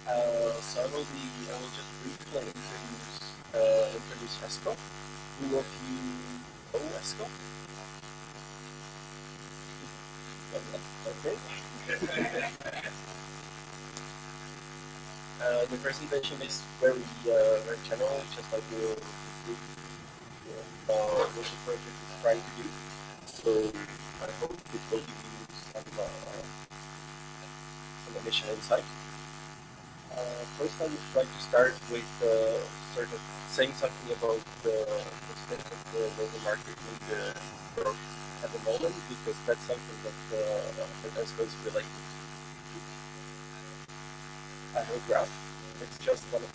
I will just briefly introduce ESCO. Who of you know ESCO? Okay. The presentation is very general, just like what the project is trying to do. So I hope it will give you some initial insight. First, I would like to start with sort of saying something about the state of the labor market in Europe at the moment, because that's something that I suppose related to. I have a graph. It's just one of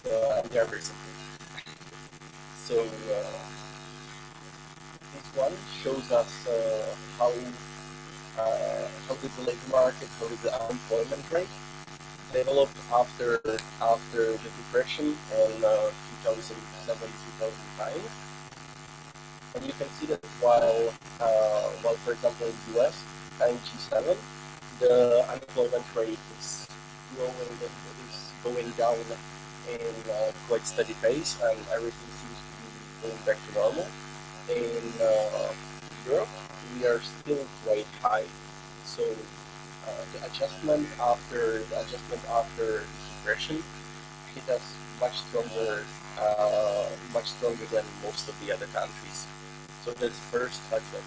the average something. So this one shows us how did the labor market, how did the unemployment rate develop after the depression in 2007-2009, and you can see that while for example in the US and G7 the unemployment rate is going down in quite steady pace, and everything seems to be going back to normal. In Europe, we are still quite high, so the adjustment after depression hit us much stronger than most of the other countries. So that's the first fact that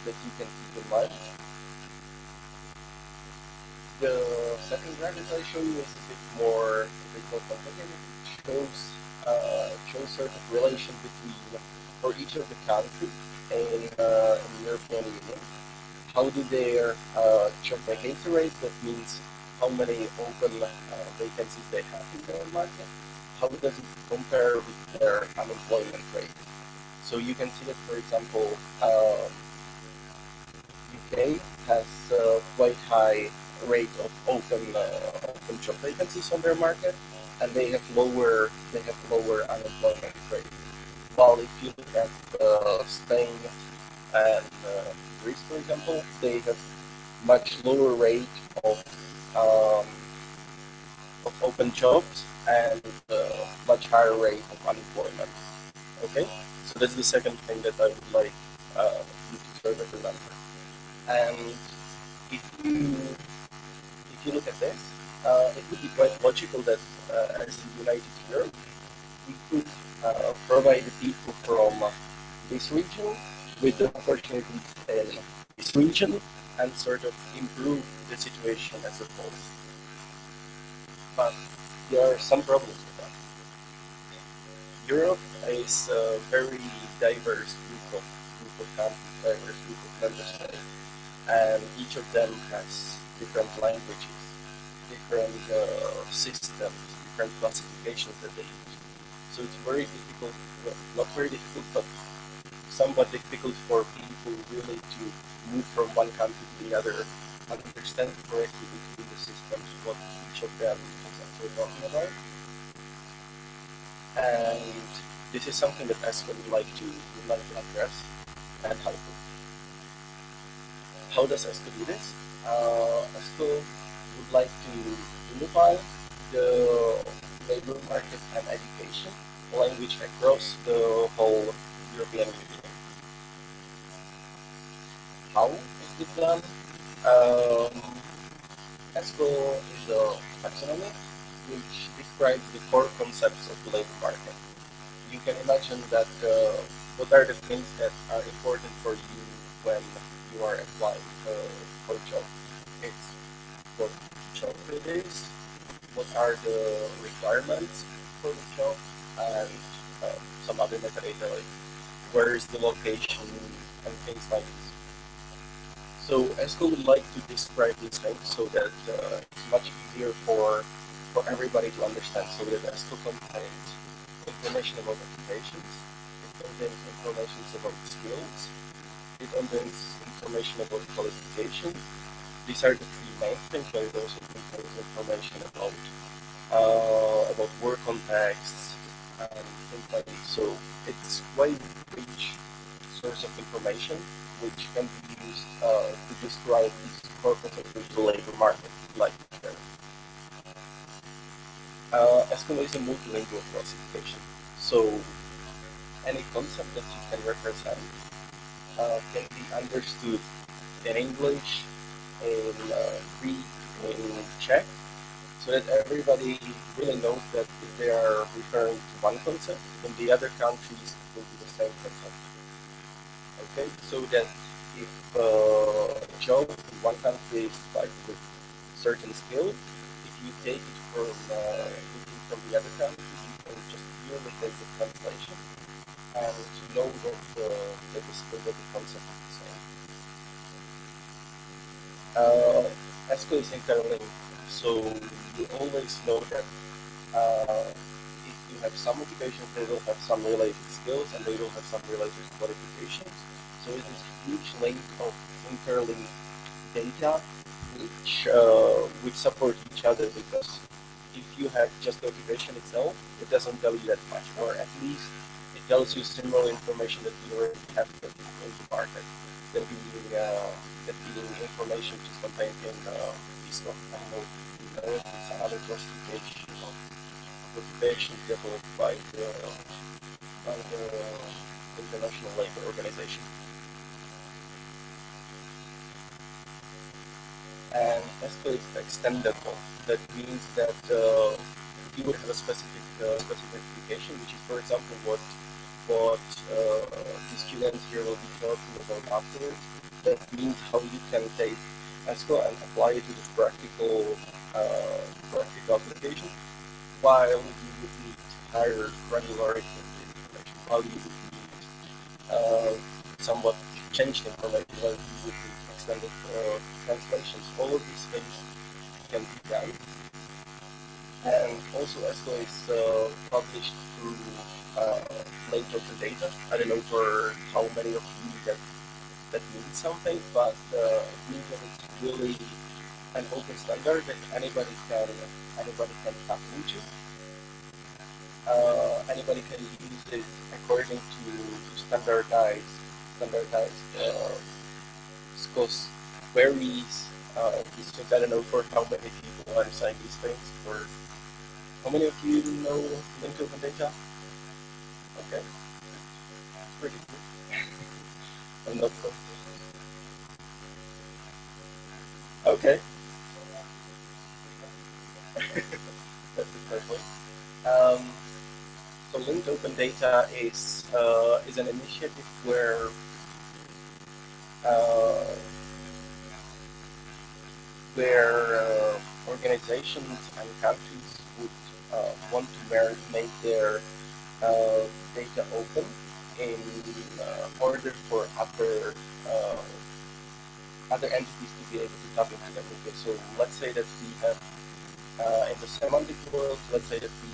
you can keep in mind. The second graph that I show you is a bit more complicated. It shows sort of relation between for each of the countries in the European Union. How do their job vacancy rate, that means how many open vacancies they have in their market, how does it compare with their unemployment rate? So you can see that, for example, UK has quite high rate of open job vacancies on their market, and they have lower unemployment rate. While if you look at Spain and Greece, for example, they have much lower rate um, of open jobs and much higher rate of unemployment. Okay, so that's the second thing that I would like you to sort of remember. And if you look at this, it would be quite logical that as a united Europe, we could provide the people from this region with the opportunities in this region and sort of improve the situation as a whole. But there are some problems with that. Europe is a very diverse group of countries, diverse group of member states, and each of them has different languages, different systems, different classifications that they use. So it's very difficult, well, not very difficult, but somewhat difficult for people really to move from one country to the other and understand correctly between the systems what each of them is actually talking about. And this is something that ESCO would like to address and help with. How does ESCO do this? ESCO would like to unify the labor market and education language across the whole European Union. How is this done? ESCO is a taxonomy which describes the core concepts of the labor market. You can imagine that what are the things that are important for you when you are applying for a job. It's what job it is, what are the requirements for the job, and some other metadata like where is the location and things like this. So ESCO would like to describe these things so that it's much easier for everybody to understand. So that ESCO contains information about occupations, it contains information about skills, it contains information about qualifications. These are the three main things, but it also contains information about work contexts and things like this. So it's quite rich source of information which can be used to describe these core concepts of the labor market, like that. SQL is a multilingual classification. So any concept that you can represent can be understood in English, in Greek, in Czech, so that everybody really knows that if they are referring to one concept, in the other countries it will be the same concept. Okay, so that if Joe in one country is like with certain skill, if you take it from looking from the other country, you can just purely take the translation and to know that the skill that the concept is the same. SQL is interlinked, so you always know that if you have some occupations, they will have some related skills and they will have some related qualifications. So it is a huge link of interlinked data which support each other, because if you have just the occupation itself, it doesn't tell you that much, or at least it tells you similar information that you already have in the market. That being information which is contained in this of, I don't know, it's another classification of occupation developed by the International Labour Organization. And SQL is extendable. That means that you would have a specific application, which is, for example, what the students here will be talking about afterwards. That means how you can take SQL and apply it to the practical application, while you would need higher granularity of the information, while you would need somewhat changed information, while you would need extended translations. All of these things can be done. And also SQL is published through late open data. I don't know for how many of you that means something, but it means that it's really an open standard that anybody can tap into. Anybody can use it according to standardized SQL queries. These things, I don't know for how many people I'm saying these things. For how many of you know linked open data? Okay, it's pretty good. I'm not so. Okay. That's a fair point. So linked open data is an initiative where organizations and countries would want to make their data open in order for other entities to be able to tap into them. Okay, so let's say that we have in the semantic world, let's say that we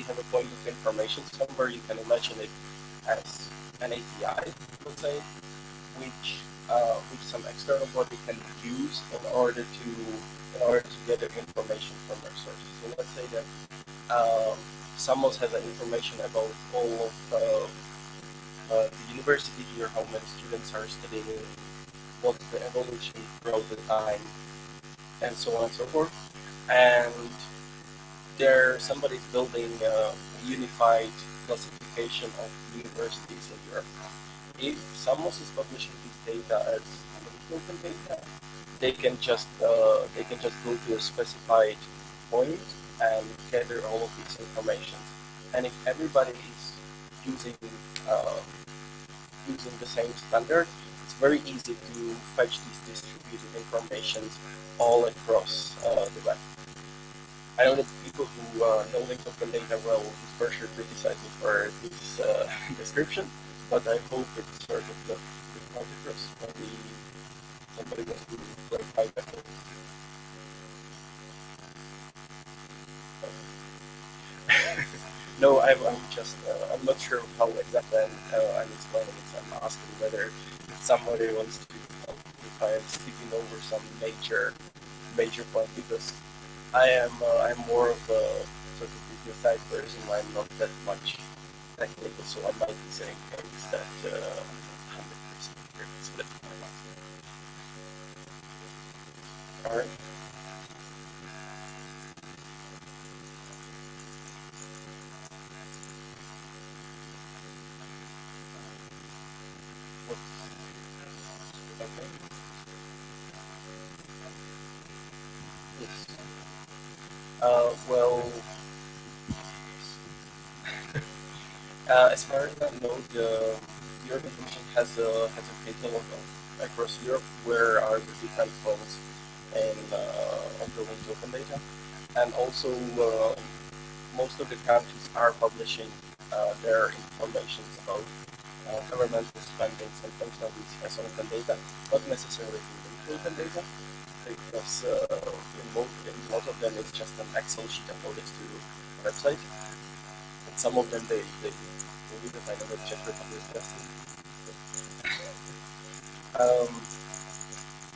have a point of information somewhere. You can imagine it as an API, let's say, which some external body can use in order to gather information from their sources. So let's say that Samos has information about all of the university here, how many students are studying, what's the evolution throughout the time, and so on and so forth. And somebody's building a unified classification of universities in Europe. If Samos is publishing this data as open data, they can just go to a specified point and gather all of these information. And if everybody is using the same standard, it's very easy to fetch these distributed informations all across the web. I know that people who know linked open data well will for sure criticize me for this description, but I hope it's sort of the point across. Maybe somebody wants to clarify that. No, I'm just I'm not sure how exactly I'm explaining it. I'm asking whether somebody wants to help if I am skipping over some major point, because I'm more of a sort of business side person. I'm not that much technical, so I might be saying things that I'm not 100% sure. So that's why I'm asking. All right. Well, as far as I know, the European Commission has a catalog across Europe where are the different phones and ongoing open data, and also most of the countries are publishing their information about governmental spendings and functionalities as open data, not necessarily in open data, because in most of them it's just an Excel sheet uploaded to the website, and some of them they maybe that I never checked it on this testing. Um,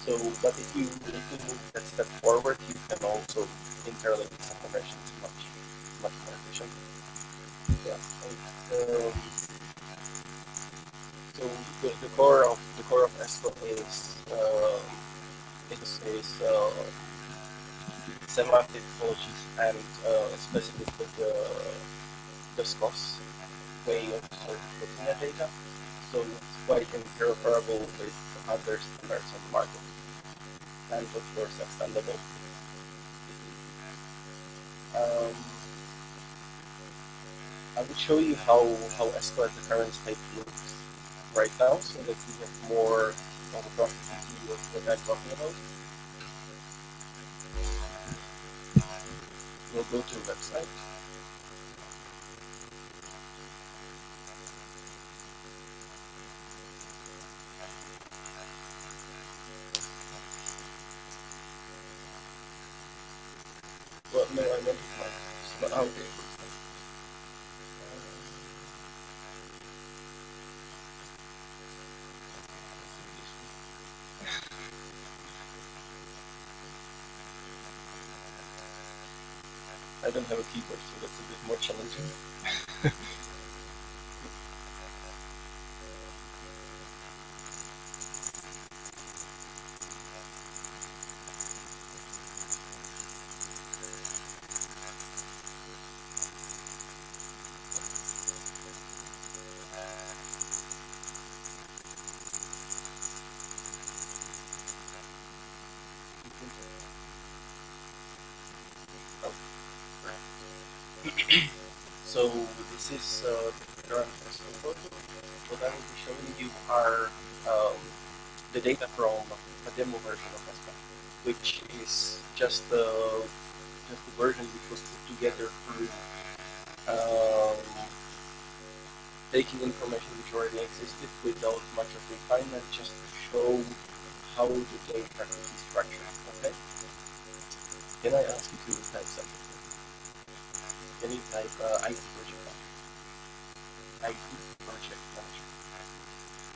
so, but if you move that step forward, you can also interlink this information much more efficient. Yeah. And, so the core of ESCO is semantic technologies and specifically the SCOS way of sort of looking at data. So it's quite interoperable with other standards on the market, and of course extendable. Um, I will show you how ESCO at the current state looks right now, so that we have more of a practical view of what I'm talking about. We'll go to the website. Well, no, I meant it but okay. I don't have a keyboard, so that's a bit more challenging. So this is the current ESCO photo. What I will be showing you are the data from a demo version of ESCO, which is just the version which was put together through um, taking information which already existed without much of refinement, just to show how the data practice is structured. Okay. Can I ask you to type something? Can you type IT project manager? IT project manager.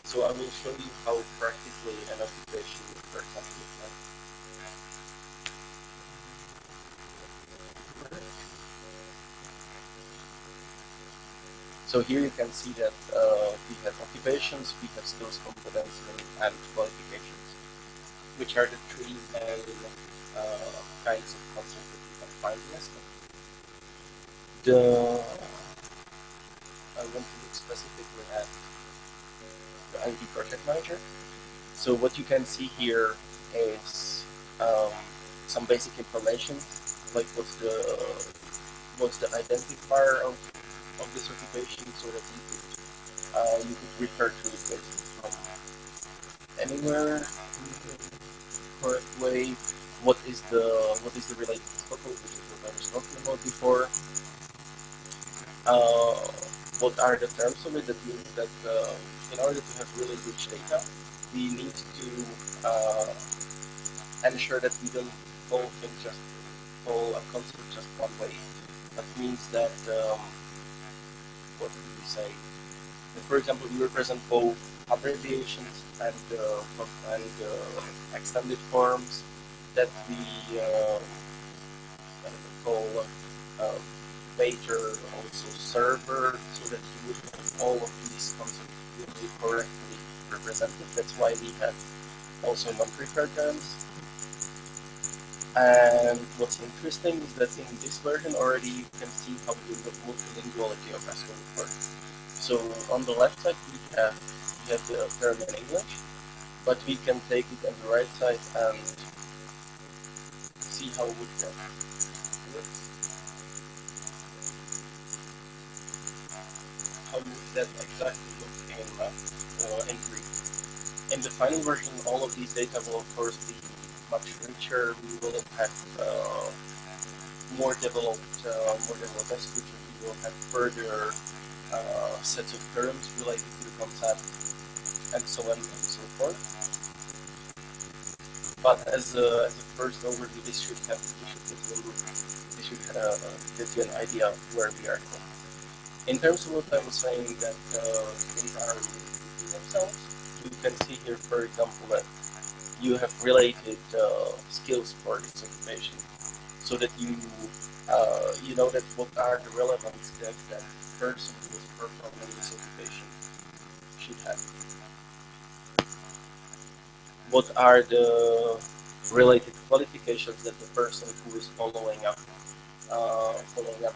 So I will show you how practically an application, for example, looks like. So here you can see that we have occupations, we have skills, competence, and qualifications, which are the three main kinds of concepts that you can find in ESCO. I want to look specifically at the IT project manager. So what you can see here is some basic information, like what's the identifier of this occupation, so that you could refer to it basically from anywhere in the correct way. What is the related protocol, which is what I was talking about before. What are the terms of it? That means that in order to have really rich data, we need to ensure that we don't follow a concept just one way. That means that what would we say? That, for example, we represent both abbreviations and extended forms that we call major, also server, so that you would have all of these concepts really correctly represented. That's why we have also non-preferred terms. And what's interesting is that in this version already you can see how the multilinguality of ESCO would work. So on the left side we have the term in English, but we can take it on the right side and see how it would work. how would that exactly look in brief? In the final version, all of these data will of course be much richer. We will have more developed description. We will have further sets of terms related to the concept, and so on and so forth. But as a first overview, this should give you an idea of where we are going. In terms of what I was saying, that things are repeating themselves, you can see here, for example, that you have related skills for this occupation, so that you know that what are the relevant skills that person who is performing this occupation should have. What are the related qualifications that the person who is following up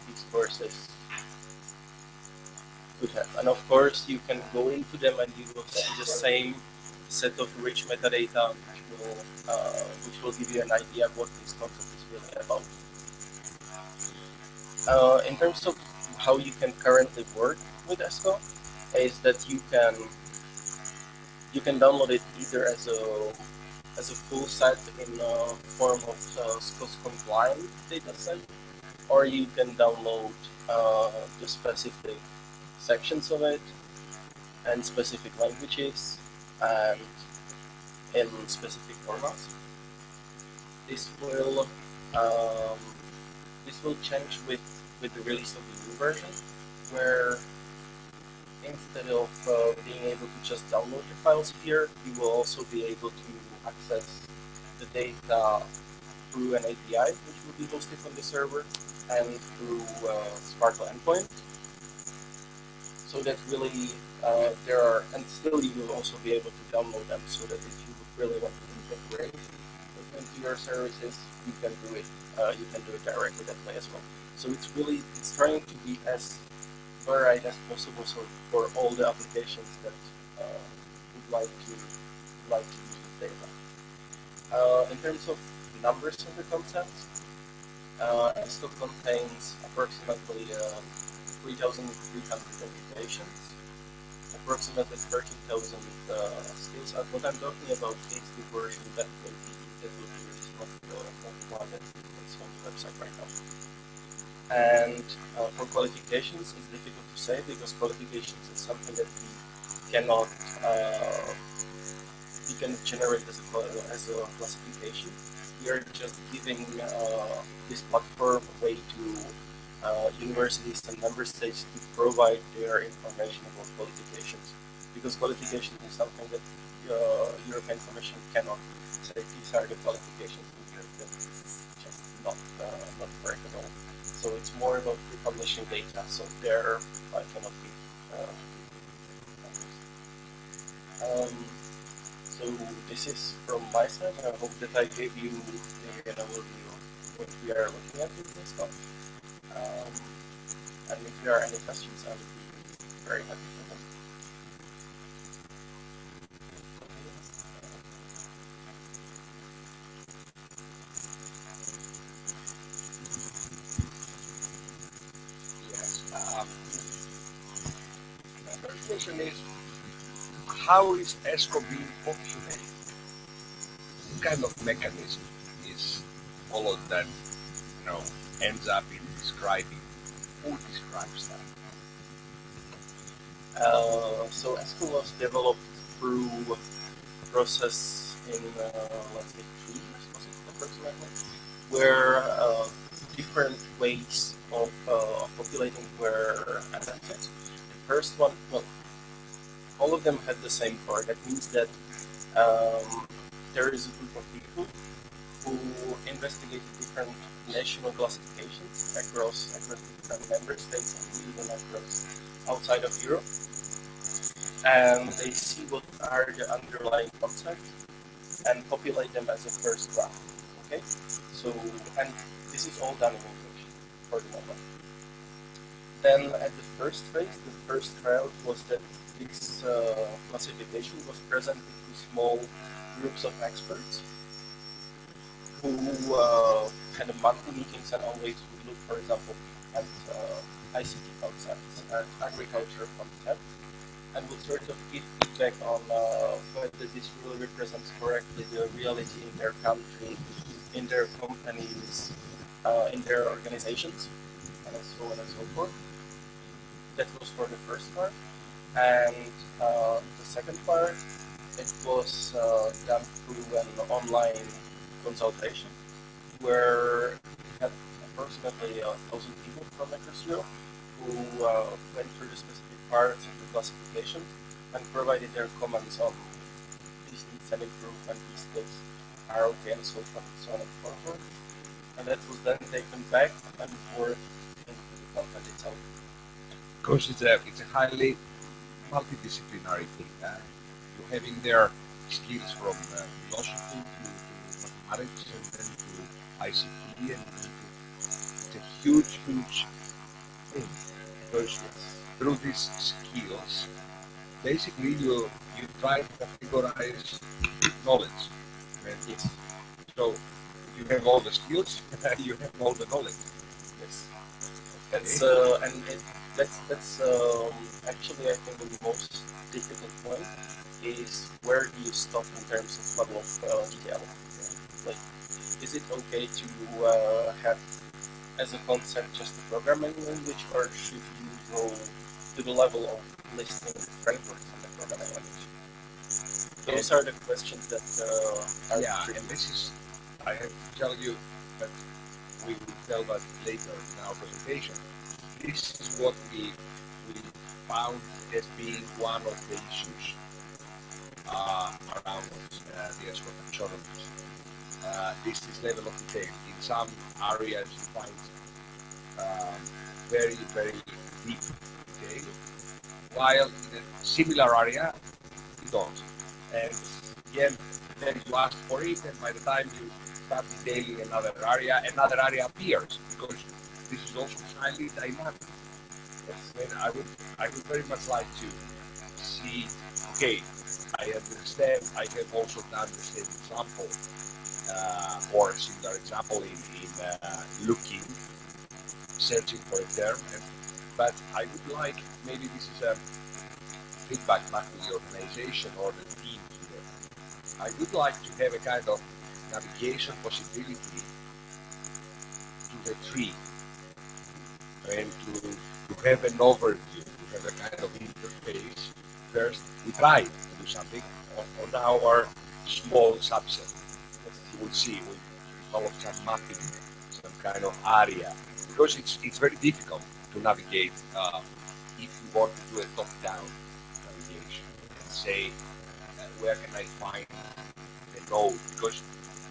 these courses could have? And of course, you can go into them and you will see the same set of rich metadata, which will give you an idea of what this concept is really about. In terms of how you can currently work with ESCO, is that you can download it either as a full set in form of SCO's compliant dataset, or you can download the specific sections of it and specific languages and in specific formats. This will change with the release of the new version, where instead of being able to just download the files here, you will also be able to access the data through an API, which will be hosted on the server, and through Sparkle endpoint. So that really there are, and still you will also be able to download them, so that if you really want to integrate into your services, you can do it. You can do it directly that way as well. So it's trying to be as varied as possible, so for all the applications that would like to use this data. In terms of numbers of the concept, ESCO contains approximately 3,300 occupations, approximately 13,000 skills. What I'm talking about is the version that will be released on the one that is on the website right now. And for qualifications, it's difficult to say, because qualifications is something that we cannot generate as a classification. We are just giving this platform a way to universities and member states to provide their information about qualifications, because qualification is something that European Commission cannot say these are the qualifications. This is just not correct at all. So it's more about publishing data. So there I cannot be. So this is from my side. I hope that I gave you an overview of what we are looking at with this stuff. And if there are any questions, I would be very happy for them. Yes. My first question is, how is ESCO being functioning? What kind of mechanism is followed that ends up in describing? Who describes that? So ESCO was developed through a process in let's say 3 years, was it approximately, where different ways of populating were adapted. The first one, well, all of them had the same core. That means that there is a group of people who investigated different national classifications across different member states and even across outside of Europe, and they see what are the underlying concepts and populate them as a first draft. Okay, so, and this is all done in English for the moment. Then at the first phase, the first trial was that this classification was presented to small groups of experts who kind of monthly meetings, and always we look, for example, at ICT concepts and agriculture concepts, and we sort of give feedback on whether this really represents correctly the reality in their country, in their companies, in their organizations, and so on and so forth. That was for the first part. And the second part, it was done through an online consultation where we had approximately 1,000 people from across Europe who went through the specific parts of the classification and provided their comments on these needs and improvement, these skills are okay, and so on and so forth. And that was then taken back and worked into the content itself. Because it's a highly multidisciplinary thing. You're having their skills from philosophy to mathematics and then to ICT, and it's a huge thing. Because through these skills, basically you try to categorize knowledge. And Yes. so if you have all the skills, you have all the knowledge. Yes. That's that's actually, I think, the most difficult point is where do you stop in terms of level of detail. Like, is it okay to have as a concept just a programming language, or should you go to the level of listing frameworks in the programming language? Those are the questions that are tricky. And this is, I have to tell you that we will tell that later in our presentation. This is what we found as being one of the issues around the ESCO taxonomy. This level of detail. In some areas you find very deep detail, while in a similar area you don't. And again, then you ask for it, and by the time you start detailing another area appears, because this is also highly dynamic. And I would very much like to see, okay, I understand, I have also done the same example, or a similar example in looking, searching for a term, but I would like, maybe this is a feedback back to the organization or the team here. I would like to have a kind of navigation possibility to the tree, and to have an overview, to have a kind of interface. First, we try to do something on our small subset. You will see we develop some mapping, some kind of area, because it's very difficult to navigate if you want to do a top-down navigation and say where can I find the node, because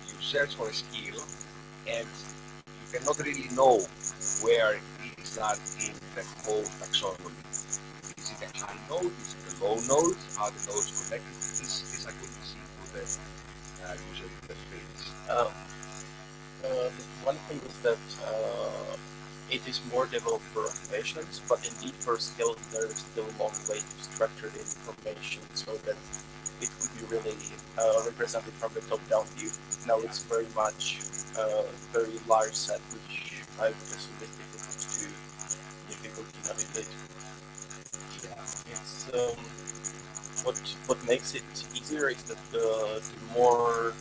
you search for a skill and you cannot really know where is that in the whole taxonomy. Is it a high node? Is it a low node? Are the nodes connected? This I couldn't see through the user interface. One thing is that it is more developed for occupations, but indeed for skills there is still a long way to structure the information so that it could be really represented from the top-down view. Now it's very much a very large set, which I would assume is difficult to navigate. Yeah, it's what makes it easier is that the more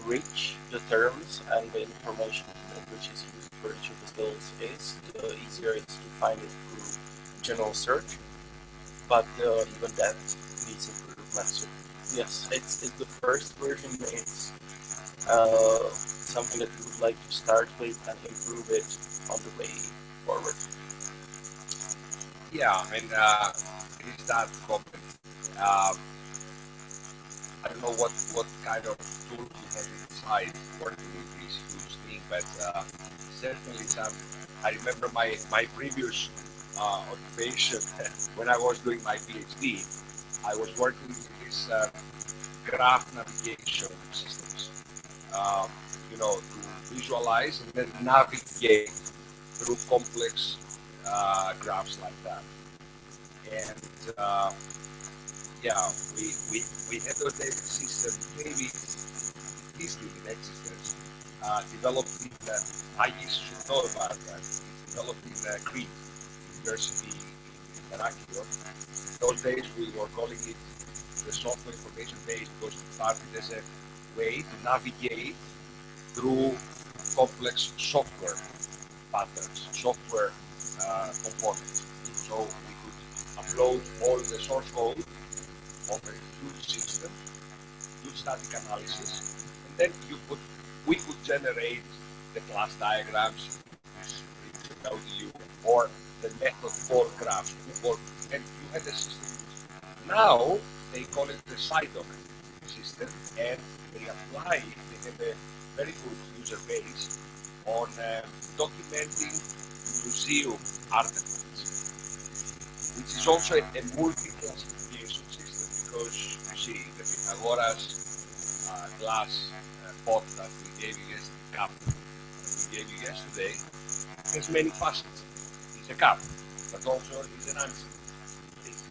rich the terms and the information which is used for each of the skills is, the easier it's to find it through general search. But even that needs improvement. So yes, it's the first version. It's something that we would like to start with and improve it on the way forward. Yeah, I mean, it is that problem. I don't know what kind of tool you have inside working with this huge thing, but certainly some. I remember my previous occupation when I was doing my PhD. I was working with this graph navigation systems. To visualize and then navigate through complex graphs like that. And we had those data systems maybe still in existence, developed in, Thais should know about that. It's developed in Crete University in Heraklion. In those days, we were calling it the software information base because it started as a way to navigate through complex software patterns, software components. So we could upload all the source code of a huge system, do static analysis, and then we could generate the class diagrams, WU, or the method for graphs, and you had a system. Now they call it the SIDOC system, and they apply it. They have a very good user base on documenting museum artifacts, which is also a multi-classification system because you see the Pythagoras glass pot that we gave you yesterday, cup that we gave you yesterday, has many facets. It's a cup, but also it's an answer.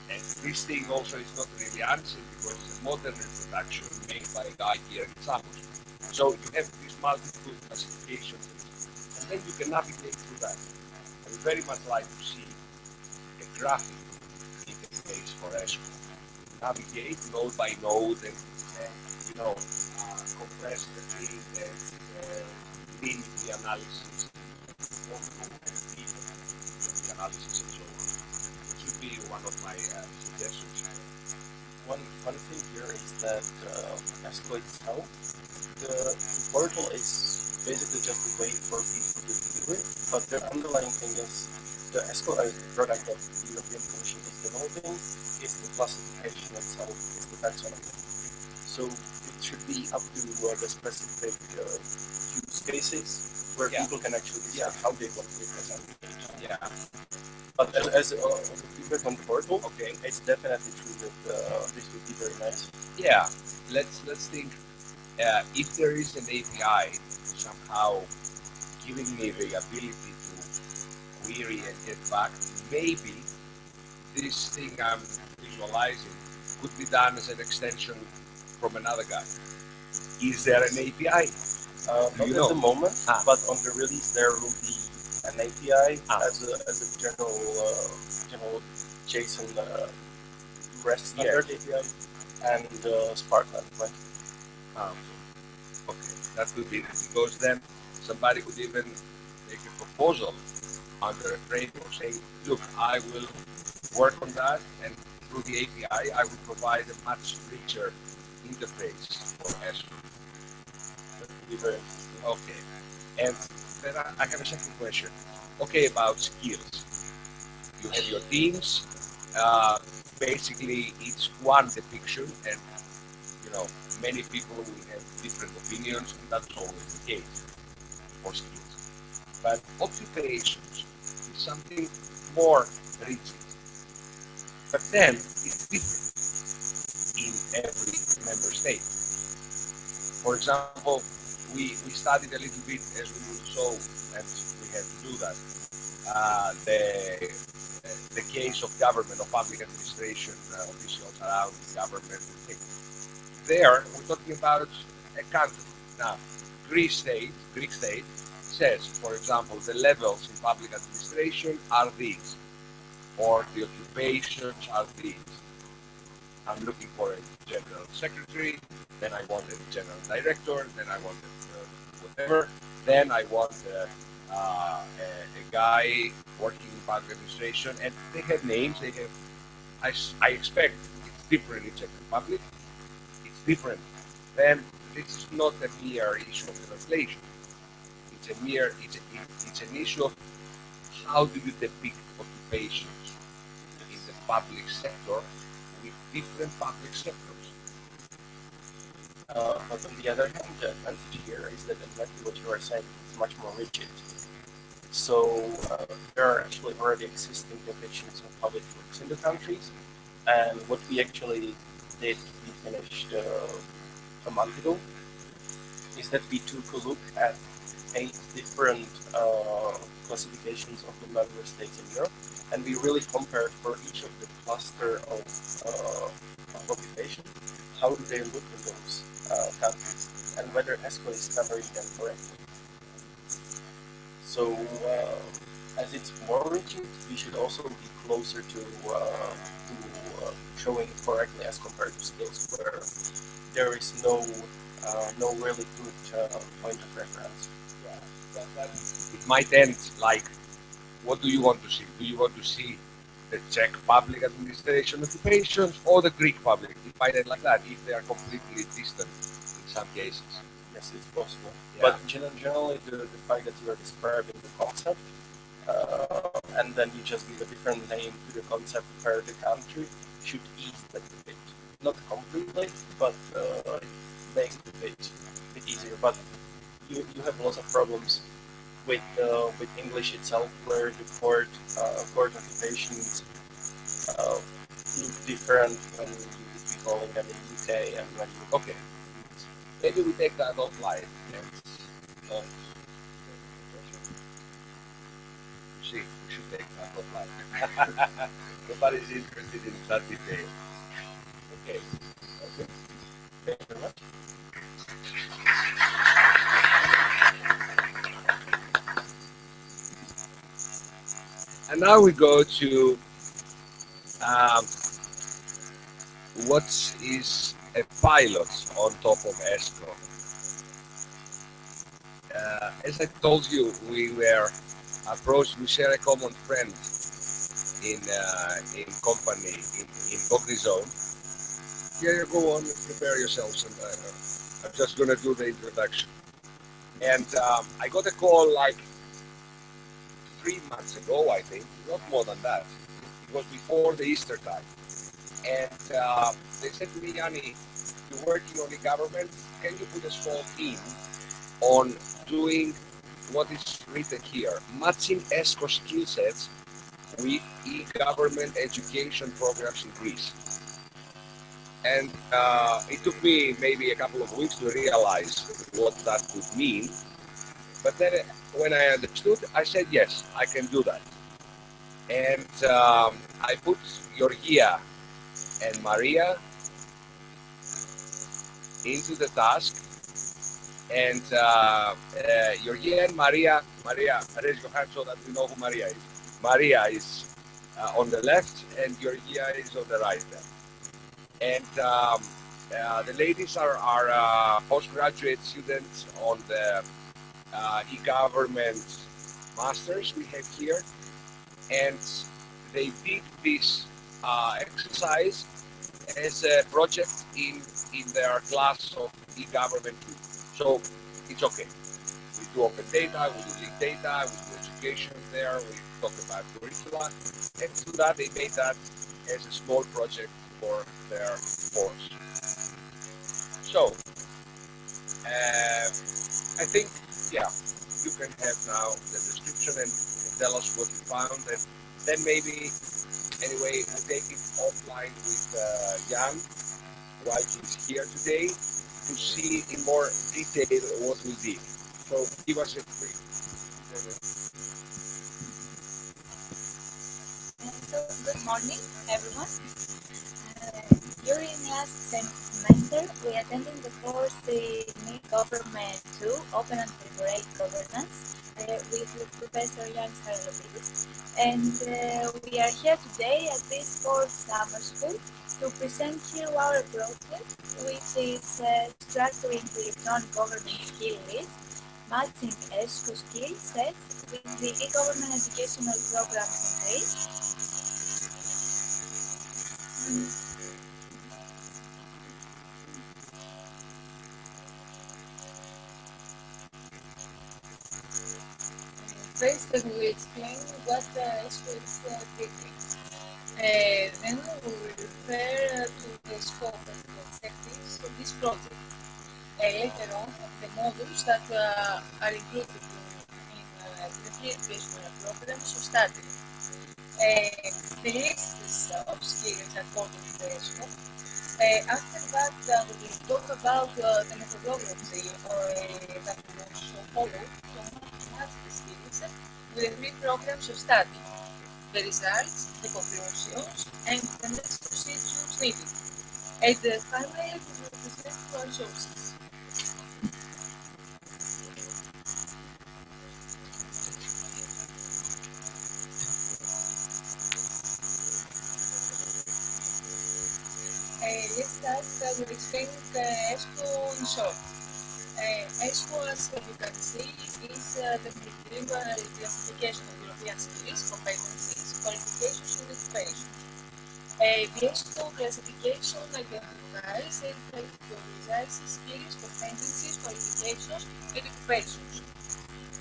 And this thing also is not really answer because it's a modern reproduction made by a guy here in Samos. So you have these multiple classifications, and then you can navigate through that. I would very much like to see a graphic interface for ESCO. Navigate node by node and compress the thing and link the analysis, the analysis and so on. It should be one of my suggestions. One thing here is that ESCO itself, the portal is basically just a way for people to view it, but the underlying thing is the ESCO product that the European Commission is developing is the classification itself, is the taxonomy. So it should be up to the specific use cases where people can actually decide how they want to represent the page. Yeah. But as a feedback on the portal, okay, it's definitely true that this would be very nice. Yeah, let's think. If there is an API somehow giving me the ability to query and get back, maybe this thing I'm visualizing could be done as an extension from another guy. Is there an API? Not at the moment, but on the release there will be an API as a general JSON REST standard API and Spark endpoint. Okay, that would be it, because then somebody could even make a proposal under a framework saying, look, I will work on that, and through the API I will provide a much richer interface for ESCO. That would be very interesting. Okay, and then I have a second question. Okay, about skills. You have your teams. Basically, it's one depiction, and many people will have different opinions, and that's always the case for skills. But occupations is something more rigid. But then it's different in every member state. For example, we studied a little bit, as we saw, and we had to do that, the case of government, of public administration officials around government things. There, we're talking about a country. Now, Greek state says, for example, the levels in public administration are these, or the occupations are these. I'm looking for a general secretary, then I want a general director, then I want whatever, then I want a guy working in public administration, and they have names, they have, I expect it's different in Czech Republic, it's different. Then this is not a mere issue of translation. It's an issue of how do you depict occupations in the public sector with different public sectors. But on the other hand, the advantage here is that exactly what you are saying is much more rigid. So there are actually already existing depictions of how it works in the countries, and what we actually did, we finished a month ago, is that we took a look at 8 different classifications of the member states in Europe, and we really compared for each of the cluster of occupation, how do they look in those countries, and whether ESCO is covering them correctly. So as it's more rigid, you should also be closer to showing it correctly as compared to skills where there is no really good point of reference. Yeah, that it might end like, what do you want to see? Do you want to see the Czech public administration occupations or the Greek public? It might end like that if they are completely distant in some cases. Yes, it's possible. Yeah. But generally, the fact that you are describing the concept and then you just give a different name to the concept per the country should ease that a bit. Not completely, but it makes it a bit easier. But you have lots of problems with English itself, where the court occupations look different when you would be calling them in UK and when you. Okay. Maybe we take that offline. Yes. See, we should take that offline. Nobody's interested in that detail. Okay. Okay. Thank you very much. And now we go to what is a pilot on top of ESCO. As I told you, we were approached. We share a common friend in company in Cognizone. Here you go on, prepare yourselves, and I'm just gonna do the introduction. And I got a call like 3 months ago, I think, not more than that. It was before the Easter time. And they said to me, Yanni, you're working on the government, can you put a small team on doing what is written here, matching ESCO skill sets with e-government education programs in Greece. And it took me maybe a couple of weeks to realize what that would mean. But then when I understood, I said, yes, I can do that. And I put Georgia and Maria into the task. And Georgia and Maria, raise your hand so that we know who Maria is. Maria is on the left and Georgia is on the right there. And the ladies are postgraduate students on the e-government masters we have here, and they did this exercise as a project in their class of e-government too. So it's okay. We do open data, we do big data, we do education there, we talk about curricula, and through that they made that as a small project for their course. So I think, yeah, you can have now the description and tell us what you found, and then maybe, anyway, we'll take it offline with Jan, while he's here today, to see in more detail what we did. So give us a brief. Good morning, everyone. During last semester, we attended the course in Government 2, Open and Corporate Governance, with Professor Jan Saralopoulos. And we are here today at this course Samos School to present here our project, which is structuring the non-government skill list, matching ESCO skill sets with the e-government educational programs in Greece. First, we will explain what the ESCO is treating. Then we will refer to the scope and the objectives of this project. Later on, the modules that are included in the free educational programs of study. The list of skills according to the ESCO. After that, we will talk about the methodology that we will follow to match the skills with the three programs of study, the results, the conclusions, and the next procedures needed. And finally, we will present our sources. I will explain ESCO in short. ESCO, as you can see, is the multilingual classification of European skills, competencies, qualifications, and occupations. The ESCO classification identifies and categorizes skills, competencies, qualifications, and occupations.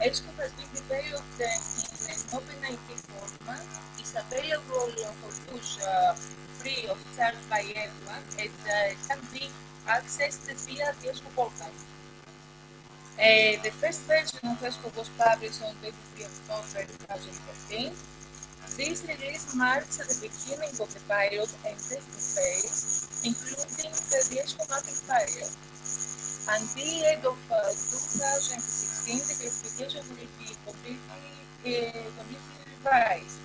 ESCO has been developed in an open IT format, is available for use free of charge by everyone, and can be accessed via the ESCO portal. The first version of ESCO was published on 23 October 2014. This release marks the beginning of the pilot and testing phase, including the ESCO mapping period. Until the end of 2016, the classification will be completely revised.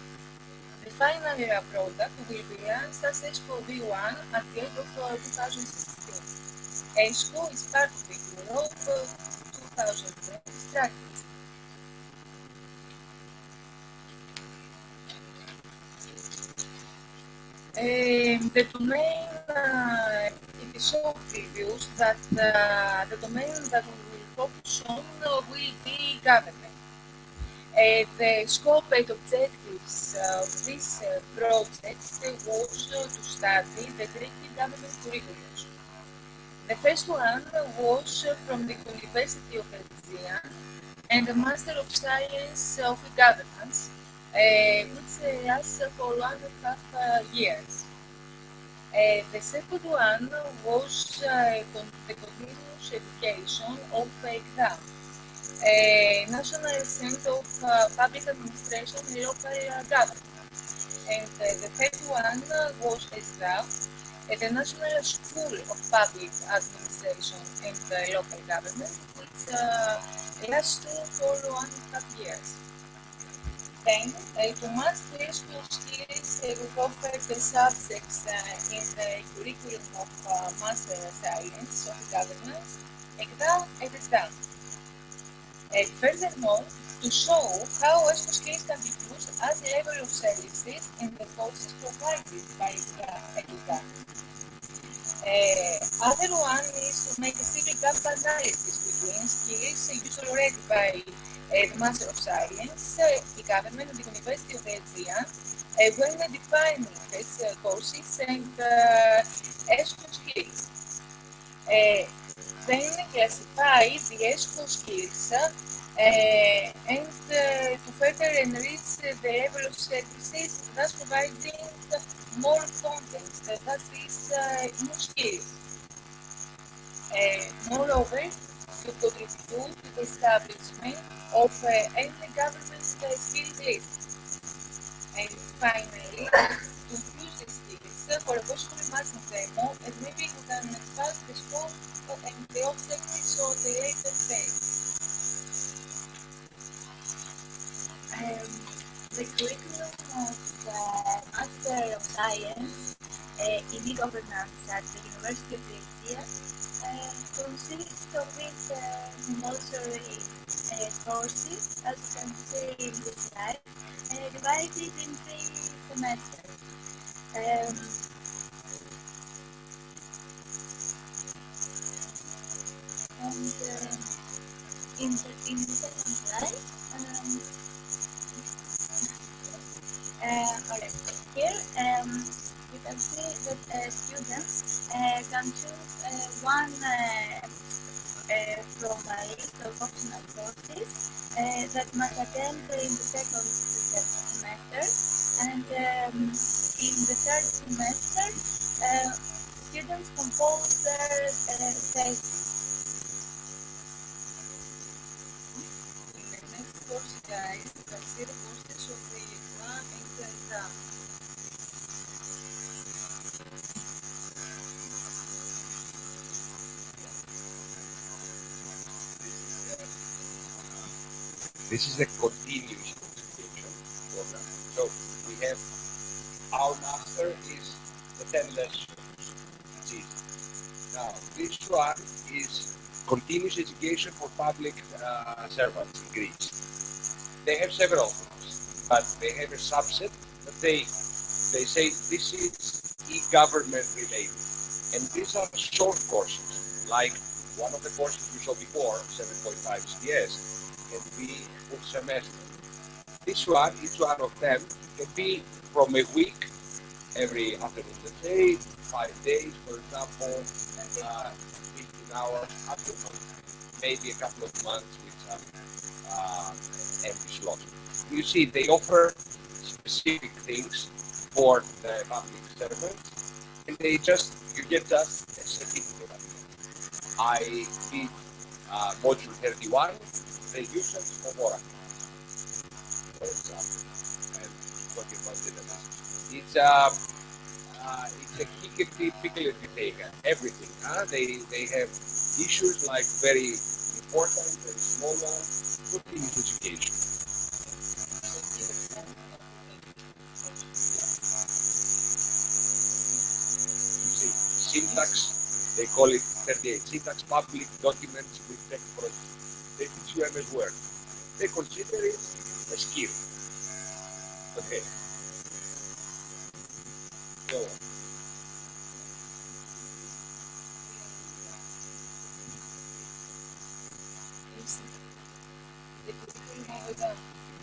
The final product will be launched as ESCO V1 at the end of 2016. ESCO is part of the Europe 2020 strategy. The domain, it is so obvious that the domain that we will focus on will be government. The scope and objectives of this project was to study the Greek government curriculums. The first one was from the University of Aegean and the Master of Science of Governance, which lasts for 1.5 years. The second one was the continuous education of exam, National Center of Public Administration and Local Government. And the third one was ESGAV, the National School of Public Administration and Local Government, which lasts for 1.5 years. Then, to master ESCO skills, we offer the subjects in the curriculum of Master Science of Governance, EGDA and ESGAV. Furthermore, to show how ESCO skills can be used as a level of services in the courses provided by EGDA. Other one is to make a civil gap analysis between skills used already by the Master of Science, the government, and the University of Aegean, when defining its courses and ESCO skills. Then classify the ESCO skills and to further enrich the level of services, thus providing more content, that is, new skills. Moreover, to contribute to the establishment of any government skills list. And finally, to use the skills for a possible matching demo, and maybe we can expand the scope and the objectives of the later phase. The curriculum of Master of Science in e-governance at the University of Aegean consists of these compulsory courses, as you can see in this slide, divided in 3 semesters. In the second slide, here you can see that students can choose one from a list of optional courses that must attend in the second semester, and in the third semester students compose their thesis. In the next course, guys, you can see the courses of the exam and the exam. This is the continuous education program. So we have our master is the 10 lessons. It's easy. Now this one is continuous education for public servants in Greece. They have several things, but they have a subset that they say this is e-government related. And these are short courses, like one of the courses we saw before, 7.5 CS, can be a full semester. This one, each one of them, can be from a week, every afternoon, let's say, 5 days, for example, 15 hours, up to a month, maybe a couple of months with some empty slots. You see, they offer specific things for the public servants, and you get just a certificate. I did module 31, the usage of Oracle, for example, and talking about database. It's a hickory-pickory thing, everything. They have issues like very important, very small ones, continuous education. Syntax, they call it 38. Syntax public documents with text processing. They teach you MS Word. They consider it a skill. Okay. Go on.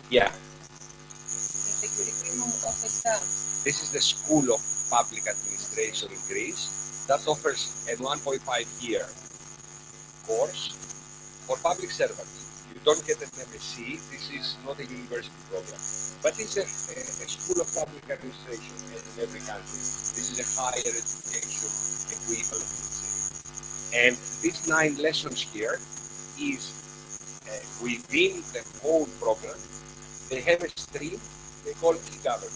Yeah. This is the School of Public Administration in Greece that offers a 1.5-year course for public servants. You don't get an MSc, this is not a university program, but it's a School of Public Administration in every country. This is a higher education equivalent, let's say. And these 9 lessons here is within the whole program. They have a stream they call e-government,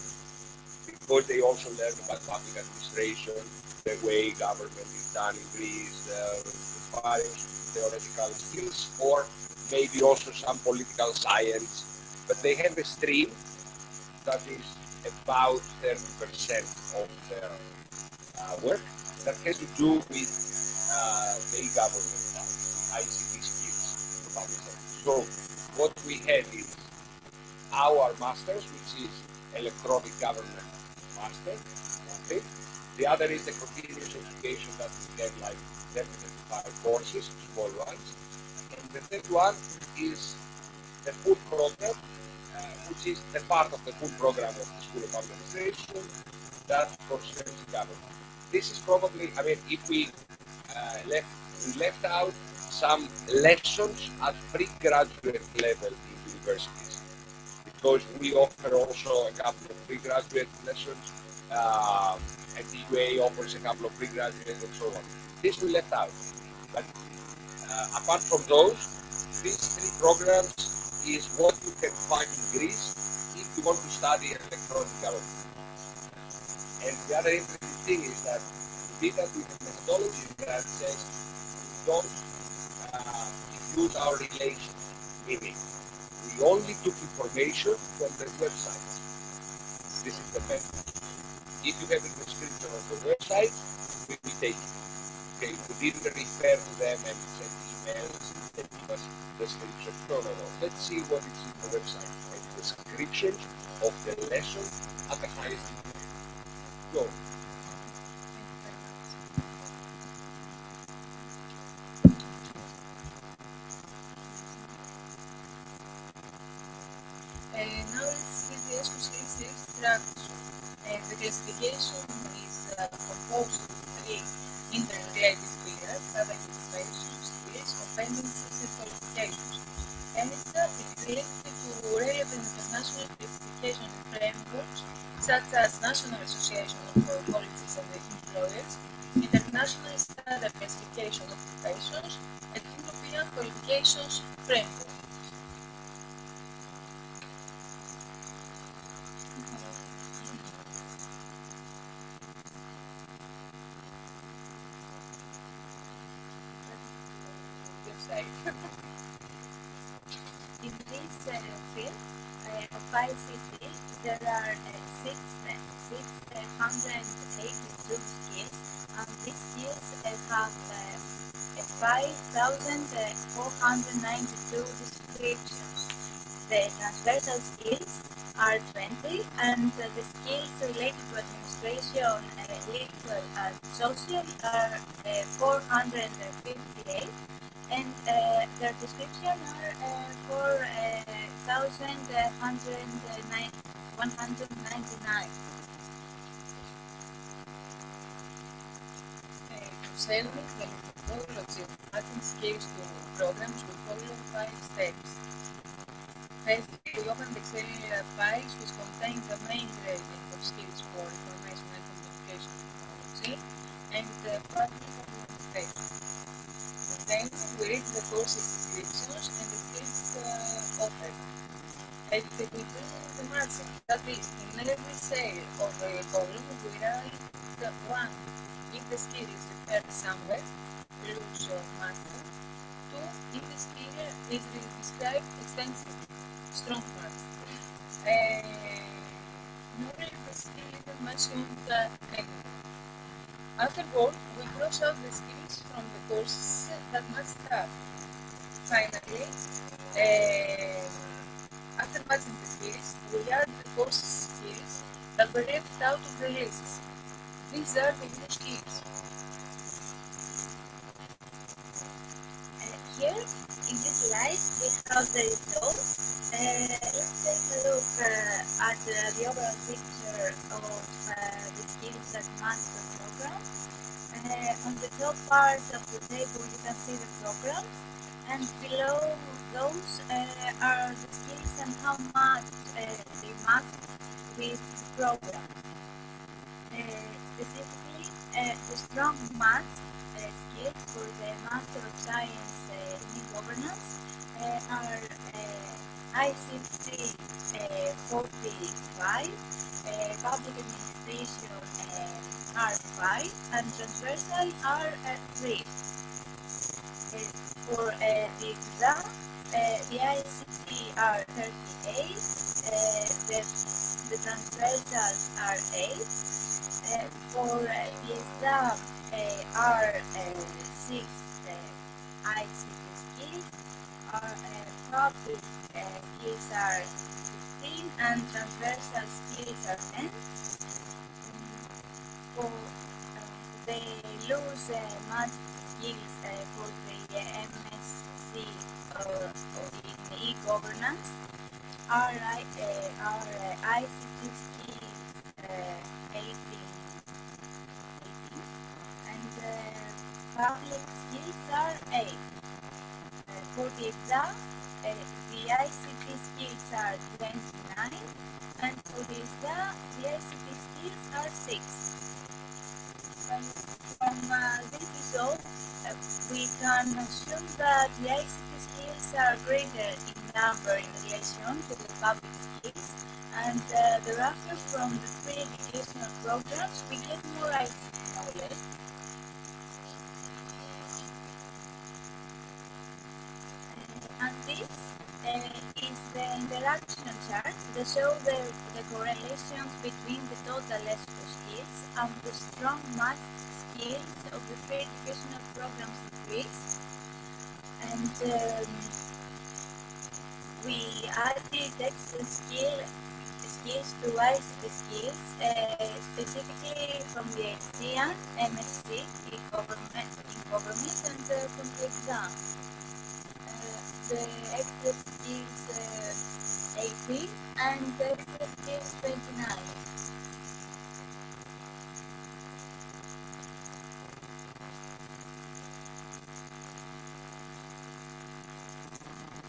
because they also learn about public administration, the way government is done in Greece, various theoretical skills, or maybe also some political science. But they have a stream that is about 30% of their work that has to do with the e-government part, with ICT skills for public sector. So what we have is our masters, which is electronic government master. Okay. The other is the continuous education that we get like 75 courses, small ones. And the third one is the full program, which is the part of the full program of the School of Administration that concerns government. This is probably, I mean, if we left out some lessons at pre-graduate level in universities, because we offer also a couple of pre-graduate lessons, and the UA offers a couple of pre-graduate and so on. This we left out. But apart from those, these 3 programs is what you can find in Greece if you want to study electronic government. And the other interesting thing is that we did that with a methodology that says we don't use our relations, meaning we only took information from the website. This is the method. If you have a description of the website, we will take it. Okay, we didn't refer to them and send emails and give us description. No. Let's see what is in the website. And descriptions of the lesson at the highest level. Go. Now let's see the SQL structure. The classification is composed of 3 interrelated pillars: participation, skills, competencies, and qualifications. And it is linked to relevant international classification frameworks, such as National Association of Colleges and Employers, International Standard Classification of Occupations, and European Qualifications Framework. In this field of ICT, there are 682 skills, and these skills have 5,492 descriptions. The transversal skills are 20, and the skills related to administration, legal, and social are 458, and their description are 4,199. Concerning the methodology of adding skills to programs, we follow 5 steps. Firstly, we open the Excel files which contain the main grading of skills for information and communication technology and public administration. Then we read the courses descriptions and the skills offered. And we do the matching. That is, in every cell of a column we write the one if the skill is referred somewhere, loose or master. 2. If the skill is described extensively, strong match. Nor if the skill is mentioned anywhere. Afterward, we cross out the skills from the courses that match up. Finally, after matching the skills, we add the course skills that were left out of the lists. These are the new skills. Here, in this slide, we have the results. Let's take a look at the overall picture of the skills that match the program. On the top part of the table, you can see the programs, and below those are the skills and how much they match with the program. Specifically, the strong math skills for the Master of Science in Governance are ICT 45, Public Administration R5, and Transversal R3. For the exam, the ICT are 38, the transversals are 8. For the exam R6, ICT skills, public skills are 15, and transversal skills are 10. For the loose math skills for the MSc or in e-governance are ICT skills 18, and public skills are 8. For the exam, the ICT skills are 29, and for the exam, the ICT skills are 6. From this result, we can assume that the ICT skills are greater in number in relation to the public skills, and thereafter from the three educational programs we get more ICT knowledge. And this is the interaction chart that shows the correlations between the total ESCO skills and the strong math skills of the three educational programs in Greece. And we added extra skills to ICT skills, specifically from the ASEAN, MSc, government, and from the exam. The extra skills 18 and the extra skills 29.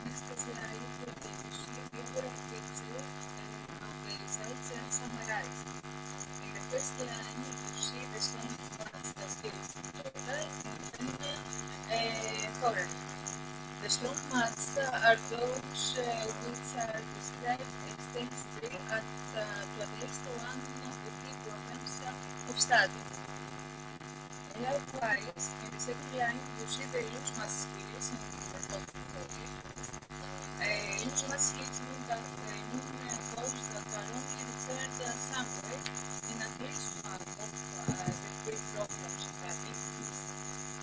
Next slide, you see the overall picture of the results summarized. In the first line, you see the strong math skills total and foreign. The strong maths are those which are described extensively to at least one of the three programs of study. Likewise, in the second line, you see the loose math skills and the topic. Loose math skills mean that those that are only referred somewhere in at least one of the three programs study.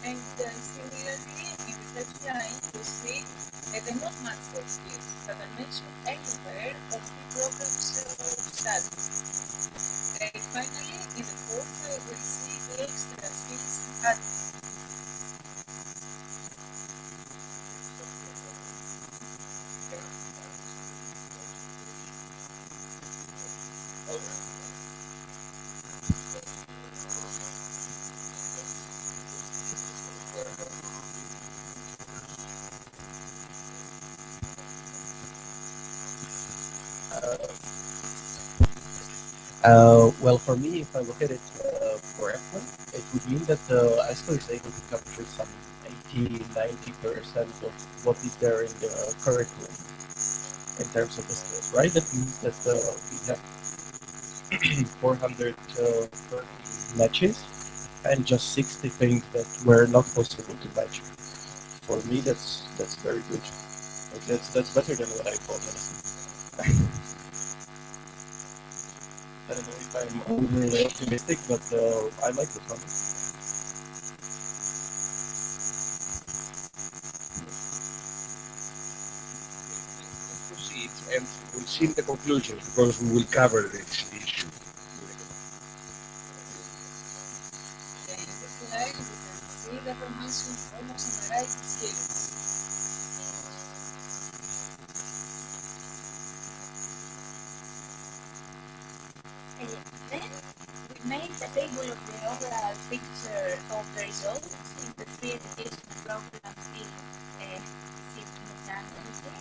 And similarly, in the third slide, we see the non-master skills that are mentioned everywhere of the programs study. Finally, in the fourth, we'll see the extra skills added. Well, for me, if I look at it correctly, it would mean that ESCO is able to capture some 80–90% of what is there in the curriculum in terms of the skills, right? That means that we have 430 matches and just 60 things that were not possible to match. For me, that's very good. Like, that's better than what I thought, honestly. I don't know if I'm overly optimistic, but I like this one. Proceed, and we'll see the conclusions because we will cover this issue. In this slide, we can see the formation almost summarized skills. Then we made a table of the overall picture of the results in the three educational programs in simultaneously.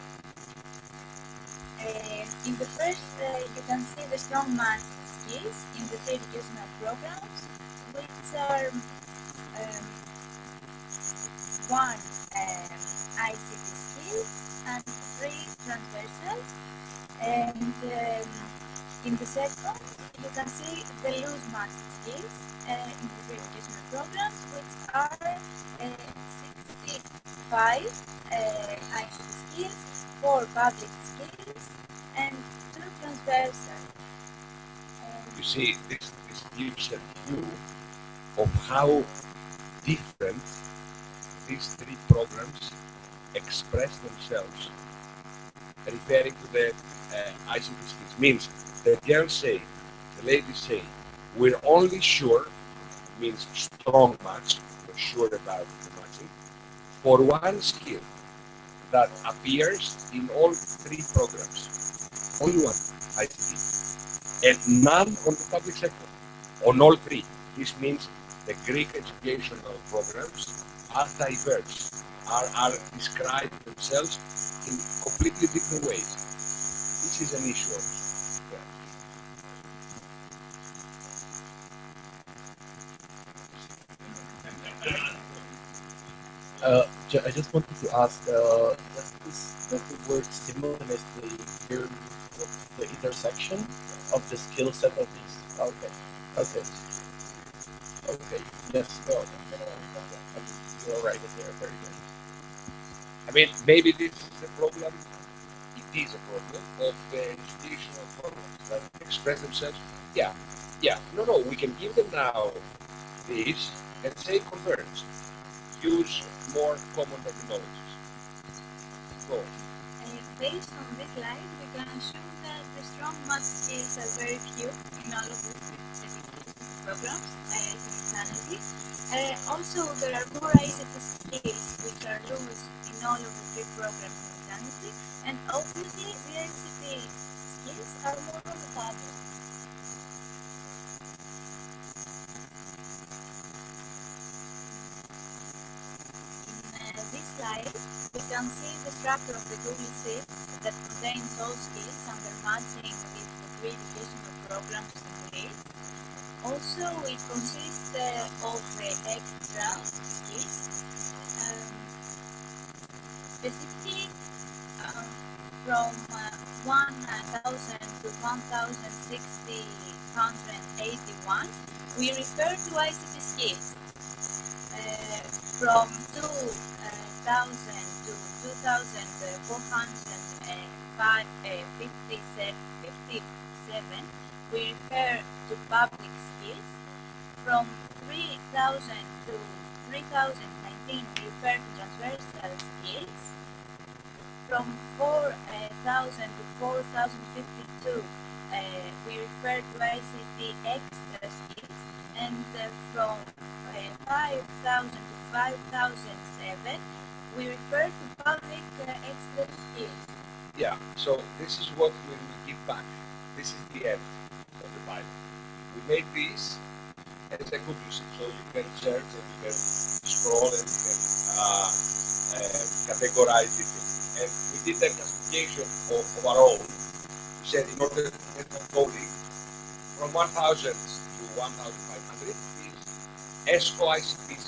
In the first, you can see the strong math skills in the three educational programs, which are one ICT skills and three transversals. And in the second, you can see the loose math skills in the three educational programs, which are 65 ICT skills, 4 public skills, and 2 transversal. You see, this gives a view of how different these three programs express themselves, referring to the ICT skills. Means the girls say, the ladies say, we're only sure, means strong match, we're sure about the matching, for one skill that appears in all three programs. Only one, ICT. And none on the public sector, on all three. This means the Greek educational programs are diverse, are described themselves in completely different ways. This is an issue. I just wanted to ask, does the word simultaneously here the intersection of the skill set of these? Okay, okay, okay. Yes, no, you're right. They are very good. I mean, maybe this is a problem. It is a problem of the educational programs that express themselves. Yeah. No, we can give them now this and say converge. Use more common terminologies. Go. Based on this slide, we can assume that the strong math skills are very few in all of the programs simultaneously. Also, there are 4 ICT skills which are loose in all of the 3 programs simultaneously, and obviously the ICT skills are more on the table. In this slide, we can see the structure of the Google Sheet that contains all skills under matching with the 3 educational programs in Greece. Also, it consists of the extra skills, specifically from 1,000 to 1,681. We refer to ICT skills. From 2,000 to 2,457, we refer to public skills. From 3,000 to 3,099, 2015, we refer to transversal skills. From 4,000 to 4,052, we refer to ICT extra skills, and from 5,000 to 5,007, we refer to public extra skills. Yeah, so this is what we will give back. This is the end of the Bible. We made this as a conclusion, so you can search and you can scroll and you can categorize it. And we did a classification of our own. We said in order to get the coding from 1,000 to 1,500 is ESCO ICT skills.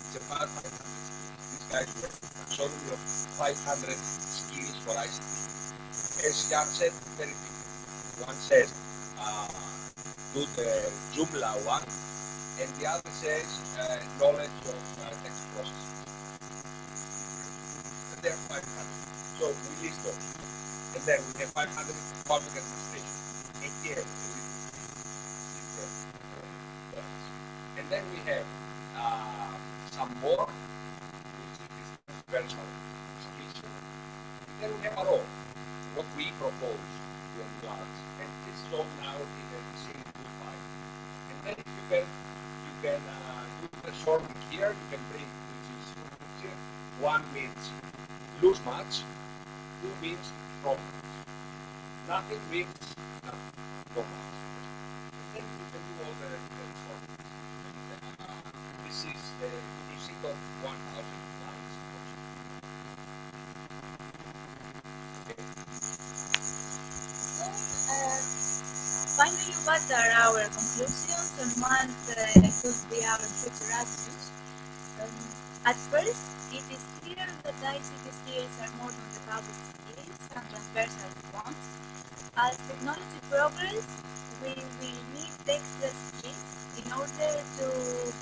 It's about 500 skills. These guys were taxonomy of 500 skills for ICT. As Jan said, very different. One says do the Joomla one, and the other says knowledge of text processing. And there are 500. So we list those. And then we have 500 public administration. Again, and then we have some more, which is transversal skills. And then we have our own, what we propose to enlarge. And it's all now in the C25. And then if you can do the sorting here, you can bring, which is here. One means lose much, two means from much. Nothing means nothing, no much. And then you can do all the sorting. This is the sheet of 1,000 lines. Okay. Finally, what are our conclusions and what could be our future actions? At first, it is clear that ICT skills are more than the public skills and transversal ones. As technology progresses, we will need extra skills in order to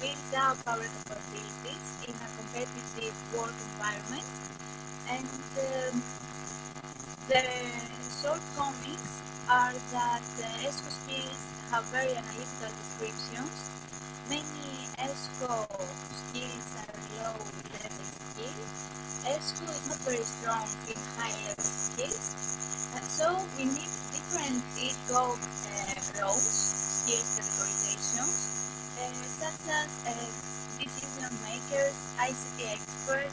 build up our capabilities in a competitive work environment. And the shortcomings are that ESCO skills have very analytical descriptions. Many ESCO skills are low-level skills. ESCO is not very strong in high-level skills. So we need different ESCO roles, skills categorizations, such as decision makers, ICT experts,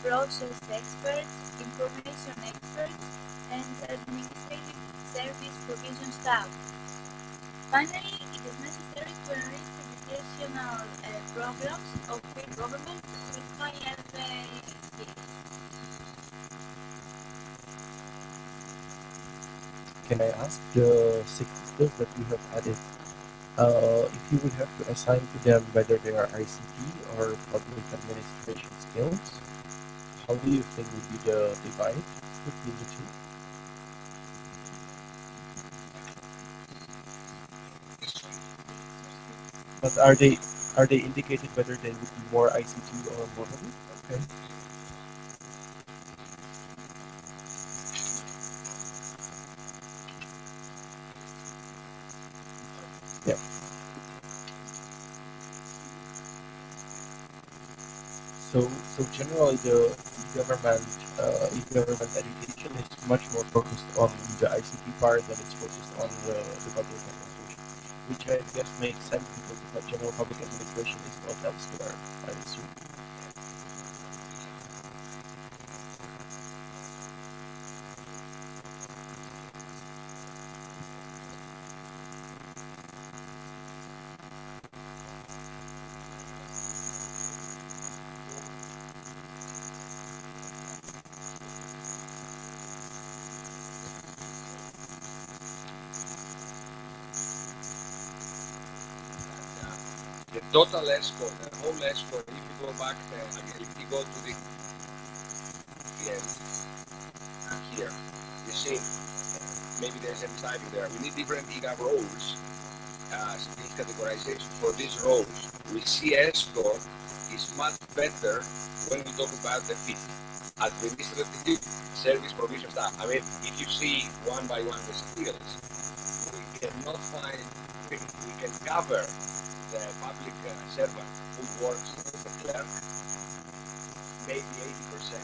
process experts, information experts, and administrative service provision staff. Finally, it is necessary to enrich educational programs of free government with high-level skills. Can I ask the 60 skills that you have added? If you would have to assign to them whether they are ICT or public administration skills, how do you think would be the divide between the two? But are they indicated whether they would be more ICT or more public? Okay. Yeah. So generally the government education is much more focused on the ICT part than it's focused on the public administration, which I guess makes sense because the general public administration is not elsewhere, I assume. The total ESCO, the whole ESCO, if you go back, again, if you go to the end, here, you see, maybe there's a typing there. We need different EGA roles, skills categorization for these roles. We see ESCO is much better when we talk about the fit. Administrative service provision staff. I mean, if you see one by one the skills, we cannot find, we can cover the public servant who works as a clerk maybe 80%,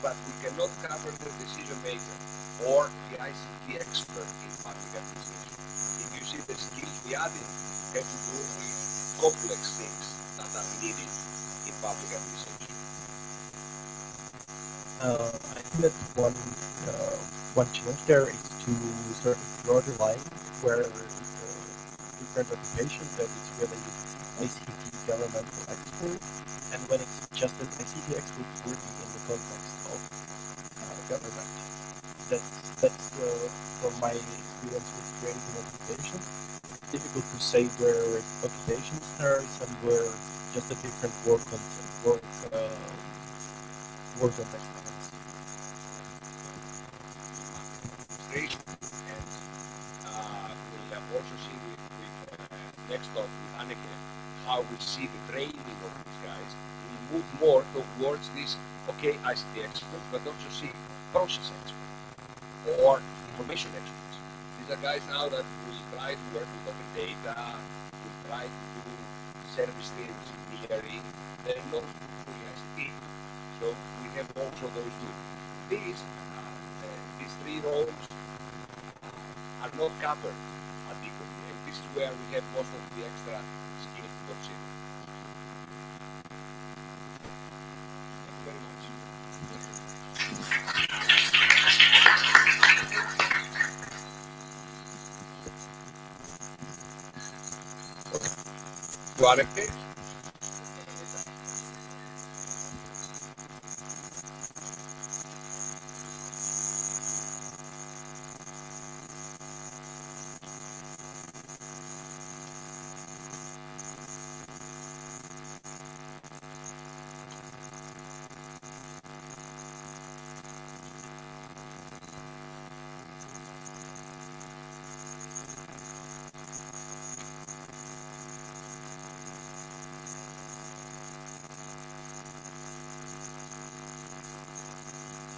but we cannot cover the decision maker or the ICT expert in public administration. If you see the skills we added have to do with complex things that are needed in public administration. I think that one challenge there is to sort of draw the line where it's a different occupation that is really ICT governmental expert, and when it's just an ICT expert working in the context of government. That's from my experience with creating an occupation. It's difficult to say where occupation starts and where just a different work content, work context ends. Administration. And we'll also see with next talk with Anneke how we see the training of these guys. We move more towards this, okay, ICT experts, but also see process experts or information experts. These are guys now that will try to work with open data, will try to do service engineering, they're not fully ICT. So we have also those two. These three roles are not covered adequately, and this is where we have most of the extra skills to consider. Thank you very much. You are okay?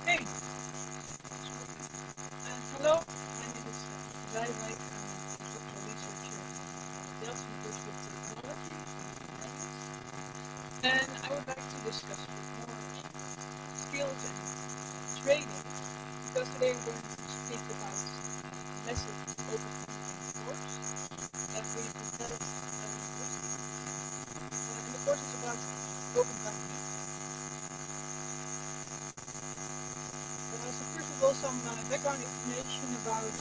Hey, hello, my name is Rijwijk. I'm a postdoctoral researcher at Delft University of Technology in the Netherlands. And I would like to discuss a bit more skills and training, because today I'm going to speak about a massive open online course that we developed at the university. And the course is about open government. So first of all, some background information about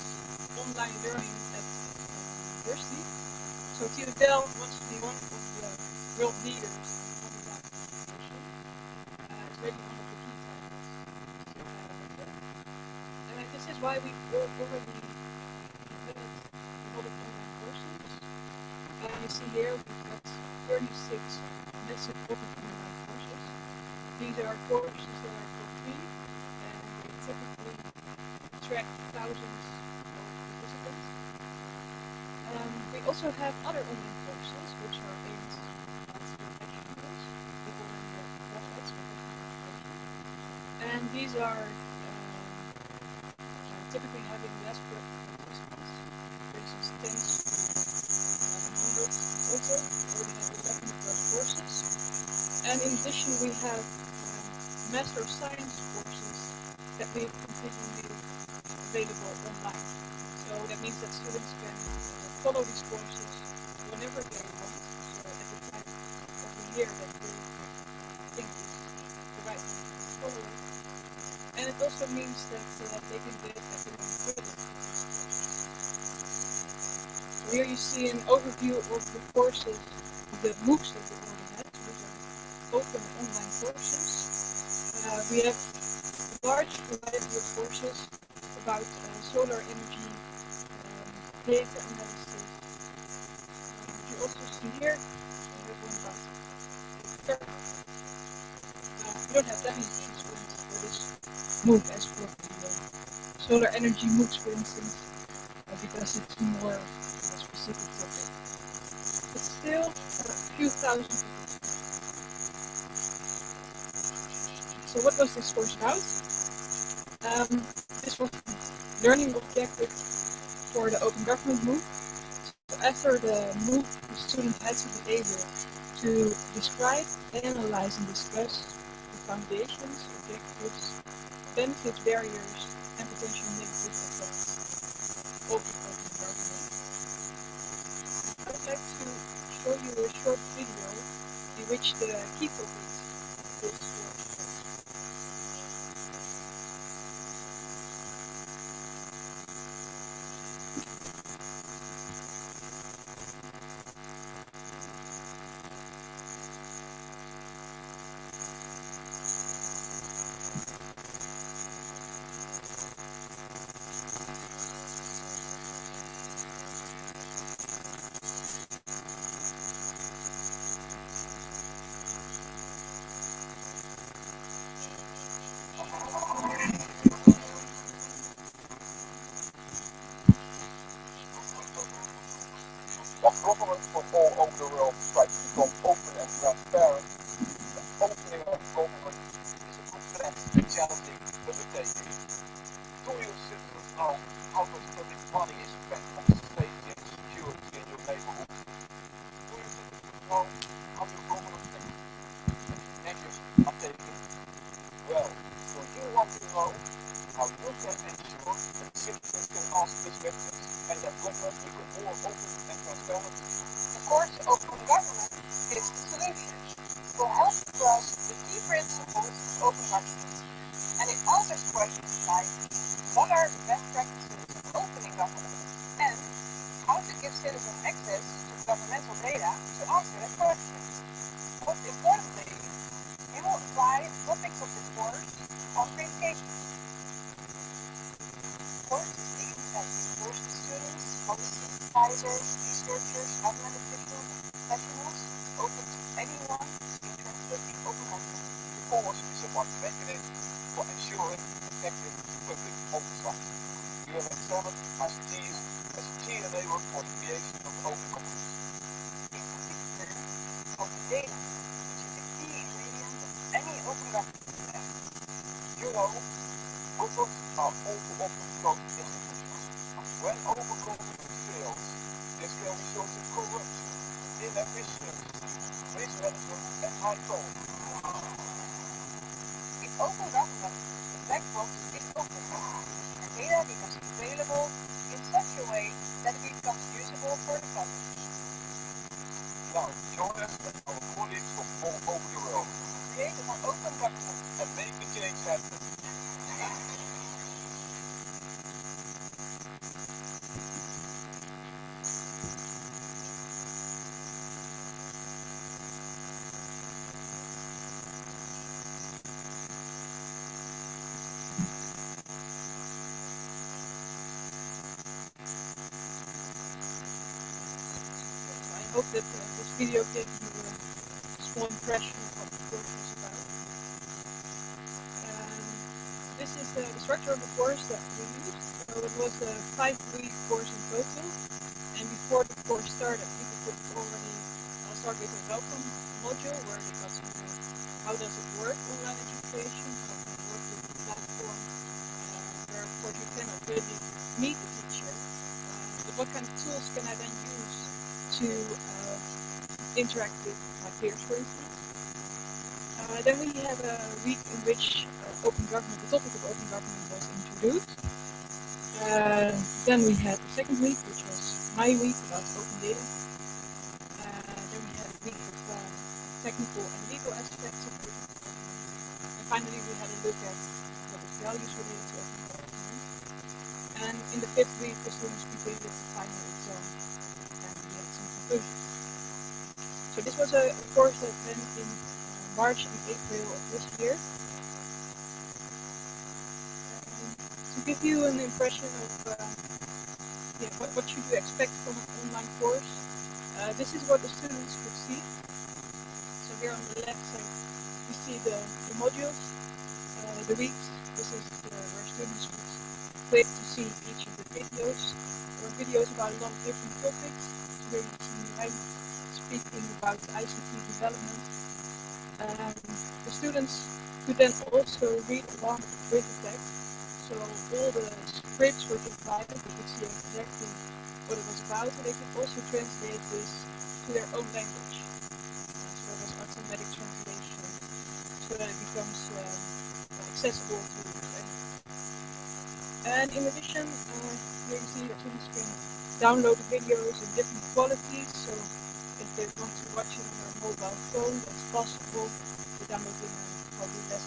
online learning at the university. So TUDel wants to be one of the world leaders in online education. It's really one of the key targets. And this is why we already developed a lot of online courses. You see here we've got 36 massive open online courses. These are courses that are for free, and they typically attract thousands of participants. We also have other online courses which are aimed at professionals, people in the graduate education. And these are typically having less participants, for instance 10 to 100 in total. We already have 11 of those courses. And in addition we have Master of Science courses that we have completely made available online. So that means that students can follow these courses whenever they want, so at the time of the year that they think is the right time to follow it. And it also means that they can get academic credit. So here you see an overview of the courses, the MOOCs that we already had. So these are open online courses. We have a large variety of courses about solar energy, data analysis. You also see here, we have one about thermal. We don't have that many participants for this MOOC as for the solar energy MOOCs, for instance, because it's more a specific topic. But still, a few thousand participants. So what was this course about? This was the learning objective for the Open Government MOOC. So after the MOOC, the student had to be able to describe, analyze, and discuss the foundations, objectives, benefits, barriers, and potential negative effects of an open government. I would like to show you a short video in which the key topics of this course. While governments from all over the world try to become open and transparent, the opening of government is a complex and challenging undertaking. Do your citizens know how much public money is spent on safety and security in your neighborhood? Do your citizens know how your government measures are taken? Well, do you want to know how you can ensure that citizens can ask these questions and that government become more open and transparent? Of course, open government is the solution. It will help to grasp the key principles of open government. And it answers questions like, what are the best practices of opening government? And how to give citizens access to governmental data to answer that question. Most importantly, we will apply topics of this course on communication. The course is aimed at university students, policy advisors, researchers, government officials, and professionals, open to anyone interested in open government. The course is about mechanism for ensuring effective public oversight. We have examined ICTs as a key enabler for the creation of open government. In particular, open data, which is a key ingredient of any open government effect. You know, governments are all too often closed institutions. When open government fails, this can result in corruption, inefficiency, mismanagement, and high cost. With open government, the black box is opened and data becomes available in such a way that it becomes usable for the public. Now, join us and our colleagues from all over the world Create a more open government. and make the change happen. I hope that this video gave you a small impression of what the course was about. This is the structure of the course that we used. So it was a 5-week course in total, and before the course started, people could already start with a welcome module where they got to know how does it work, online education, how can it work with the platform, where of course you cannot really meet the teacher, but what kind of tools can I then use to interact with my peers, for instance. Then we had a week in which open government, the topic of open government was introduced. Then we had the second week, which was my week about open data. Then we had a week of technical and legal aspects of open government. And finally, we had a look at what the values related to open government. And in the 5th week, the students completed the final exam and we had some conclusions. So this was a course that went in March and April of this year. To give you an impression of what should you expect from an online course, this is what the students could see. So here on the left side, you see the modules, the weeks. This is where students could click to see each of the videos. There were videos about a lot of different topics. So here you see I'm speaking about ICT development. The students could then also read along with the text. So all the scripts were provided, they could see exactly what it was about, and they could also translate this to their own language. it becomes accessible to anyone. And in addition, here you see that students can download the videos in different qualities. So if they want to watch it on their mobile phone, that's possible. They download in probably less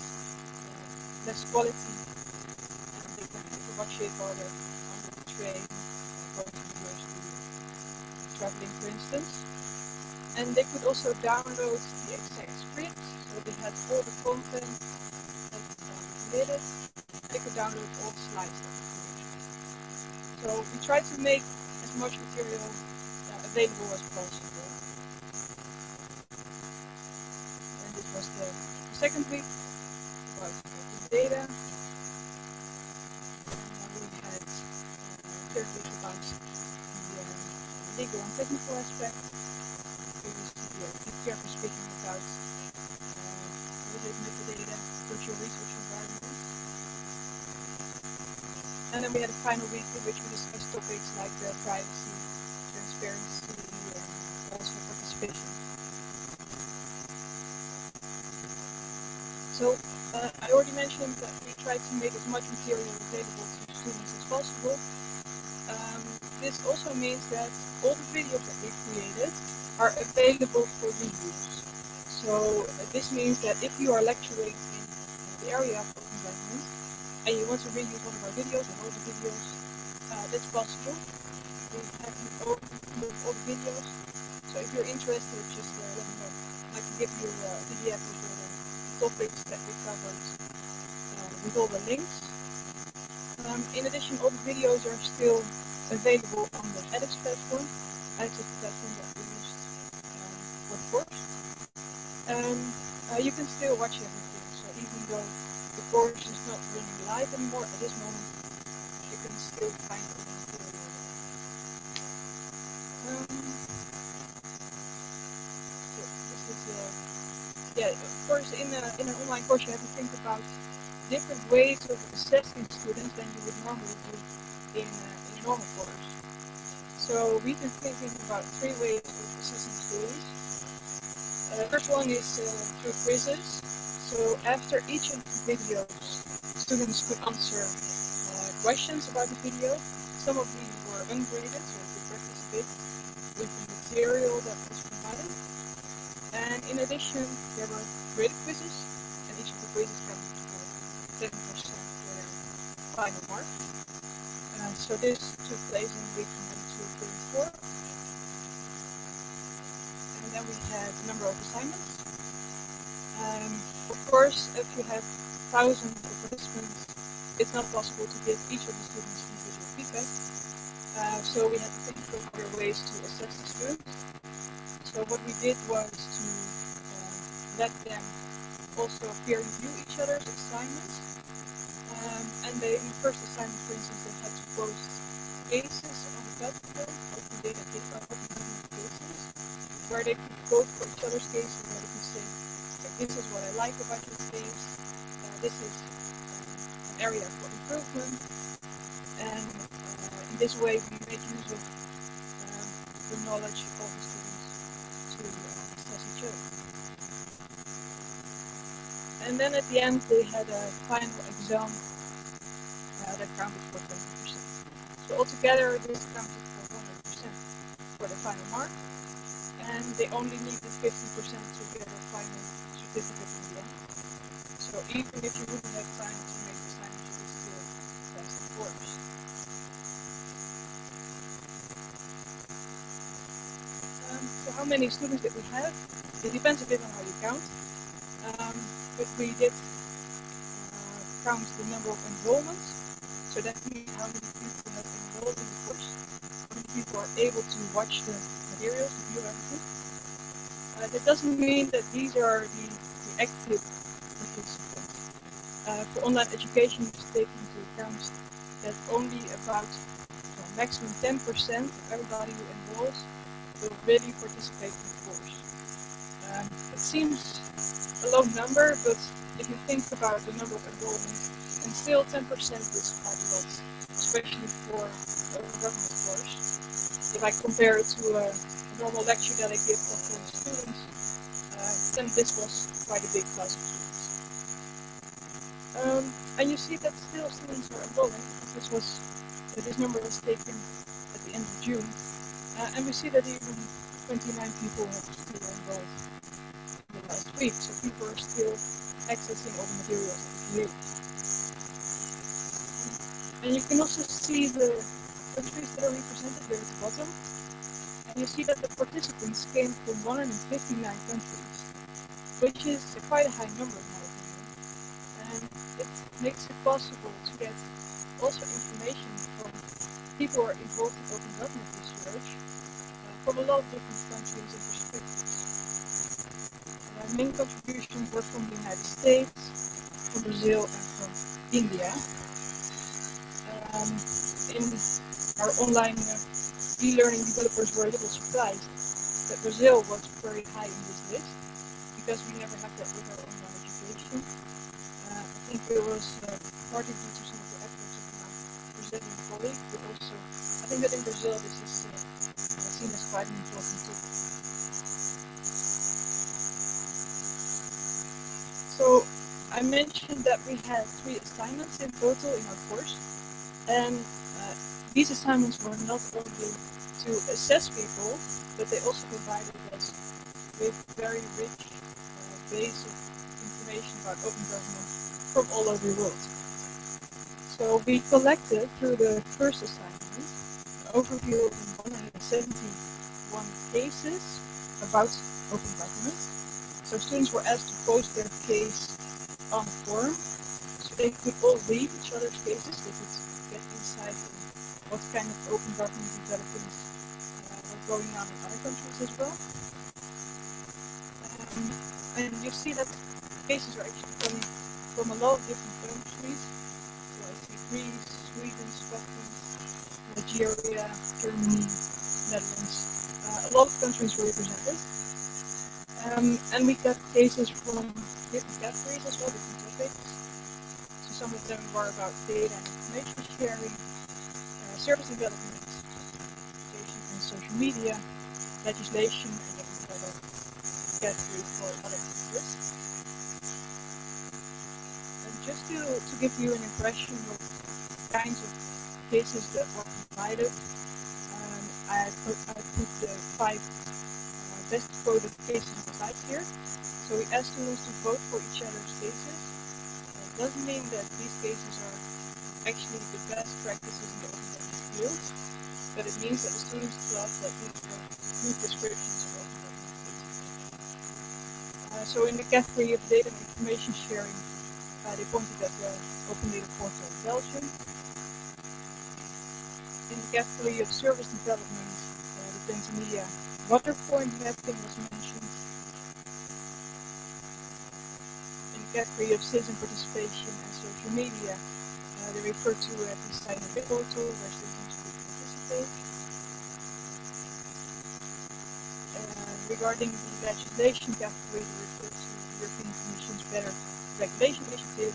quality, and they can watch it while they're on the train, going to university, traveling, for instance. And they could also download the exact script, so they had all the content that created. They could download all the slides that we created. So we try to make as much material available as possible. And this was the second week about the data. And we had characters about the legal and technical aspect. Previously, the teacher speaking about legit metadata, virtual research environment. And then we had a final week in which we discussed topics like privacy, transparency, and also participation. So I already mentioned that we try to make as much material available to students as possible. This also means that all the videos that we created are available for reuse. So this means that if you are lecturing in the area of open government and you want to reuse one of our videos or all the videos, that's possible. We have all the videos. So if you're interested, just let me know. I can give you a PDF of the topics that we covered with all the links. In addition, all the videos are still available on the edX platform. edX is the platform that we used for the course. And you can still watch everything. So even though the course is not running live anymore at this moment, you can still find all the material. So this is of course, in an online course, you have to think about different ways of assessing students than you would normally do in a normal course. So we've been thinking about 3 ways of assessing students. First one is through quizzes. So after each of the videos, students could answer questions about the video. Some of these were ungraded, so you could practice a bit with the material that was provided. And in addition, there were graded quizzes, and each of the quizzes counted for 7% for their final mark. So this took place in week 1, 2, 3, and 4. And then we had a number of assignments. Of course, if you have thousands of participants, it's not possible to give each of the students individual feedback. So we had to think of other ways to assess the students. So what we did was to let them also peer review each other's assignments. And in the first assignment, for instance, they had to post cases on the platform, open data cases, where they could vote for each other's cases, where they could say, this is what I like about your case, this is an area for improvement, and in this way we make use of the knowledge of the students to assess each other. And then at the end they had a final exam that counted for 20%. So altogether this counted for 100% for the final mark, and they only needed 50% to get a final certificate in the end. So even if you wouldn't have time to make the assignment, you could still pass the course. So how many students did we have? It depends a bit on how you count. But we did count the number of enrollments. So that means how many people have enrolled in the course, how many people are able to watch the materials, to view everything. That doesn't mean that these are the active participants. For online education, you should take into account that only about maximum 10% of everybody who enrolls will really participate in the course. It seems a low number, but if you think about the number of enrollments, and still 10% is quite a lot, especially for the open government course. If I compare it to a normal lecture that I give for 40 students, then this was quite a big class of students. And you see that still students are enrolling. This number was taken at the end of June, and we see that even 29 people have still enrolled in the last week. So people are still accessing all the materials that we create. And you can also see the countries that are represented here at the bottom. And you see that the participants came from 159 countries, which is quite a high number in my opinion. And it makes it possible to get also information from people who are involved in open government research from a lot of different countries and perspectives. Main contributions were from the United States, from Brazil, and from India. In our online e-learning developers were a little surprised that Brazil was very high in this list, because we never have that with our online education. I think it was partly due to some of the efforts of my Brazilian colleague, but also I think that in Brazil this is seen as quite an important topic. So I mentioned that we had 3 assignments in total in our course, and these assignments were not only to assess people, but they also provided us with very rich base of information about open government from all over the world. So we collected through the first assignment an overview of 171 cases about open government. So students were asked to post their case on a forum, so they could all read each other's cases. They could get insight in what kind of open government developments were going on in other countries as well. And you see that cases are actually coming from a lot of different countries. So I see Greece, Sweden, Scotland, Nigeria, Germany, Netherlands. A lot of countries were represented. And we got cases from different categories as well, different topics. So some of them were about data and information sharing, service development, education and social media, legislation, and then another category for other countries. And just to give you an impression of kinds of cases that were provided, I put the 5 best quoted cases on the slide here. So we asked students to vote for each other's cases. It doesn't mean that these cases are actually the best practices in the open government field, but it means that the students thought that these were good descriptions of open government cases. So in the category of data and information sharing, they pointed at the Open Data Portal in Belgium. In the category of service development, the Tanzania water point mapping was mentioned. In the category of citizen participation and social media, they refer to the Sign a portal where citizens could participate. Regarding the legislation category, they refer to the European Commission's Better Regulation Initiative,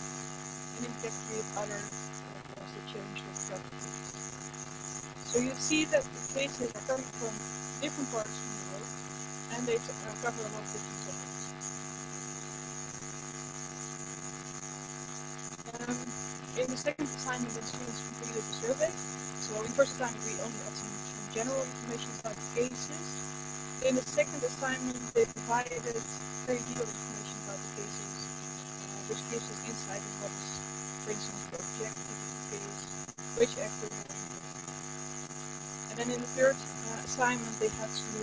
and in the category of other, was the change of government. So you see that the cases are coming from different parts of the world, and they cover a lot of different topics. In the second assignment, the students completed the survey. So in the first assignment, we only had some general information about the cases. In the second assignment, they provided very detailed information about the cases, which gives us insight in what is, for instance, the objective of the case, which actor was involved. And then in the third assignment, they had to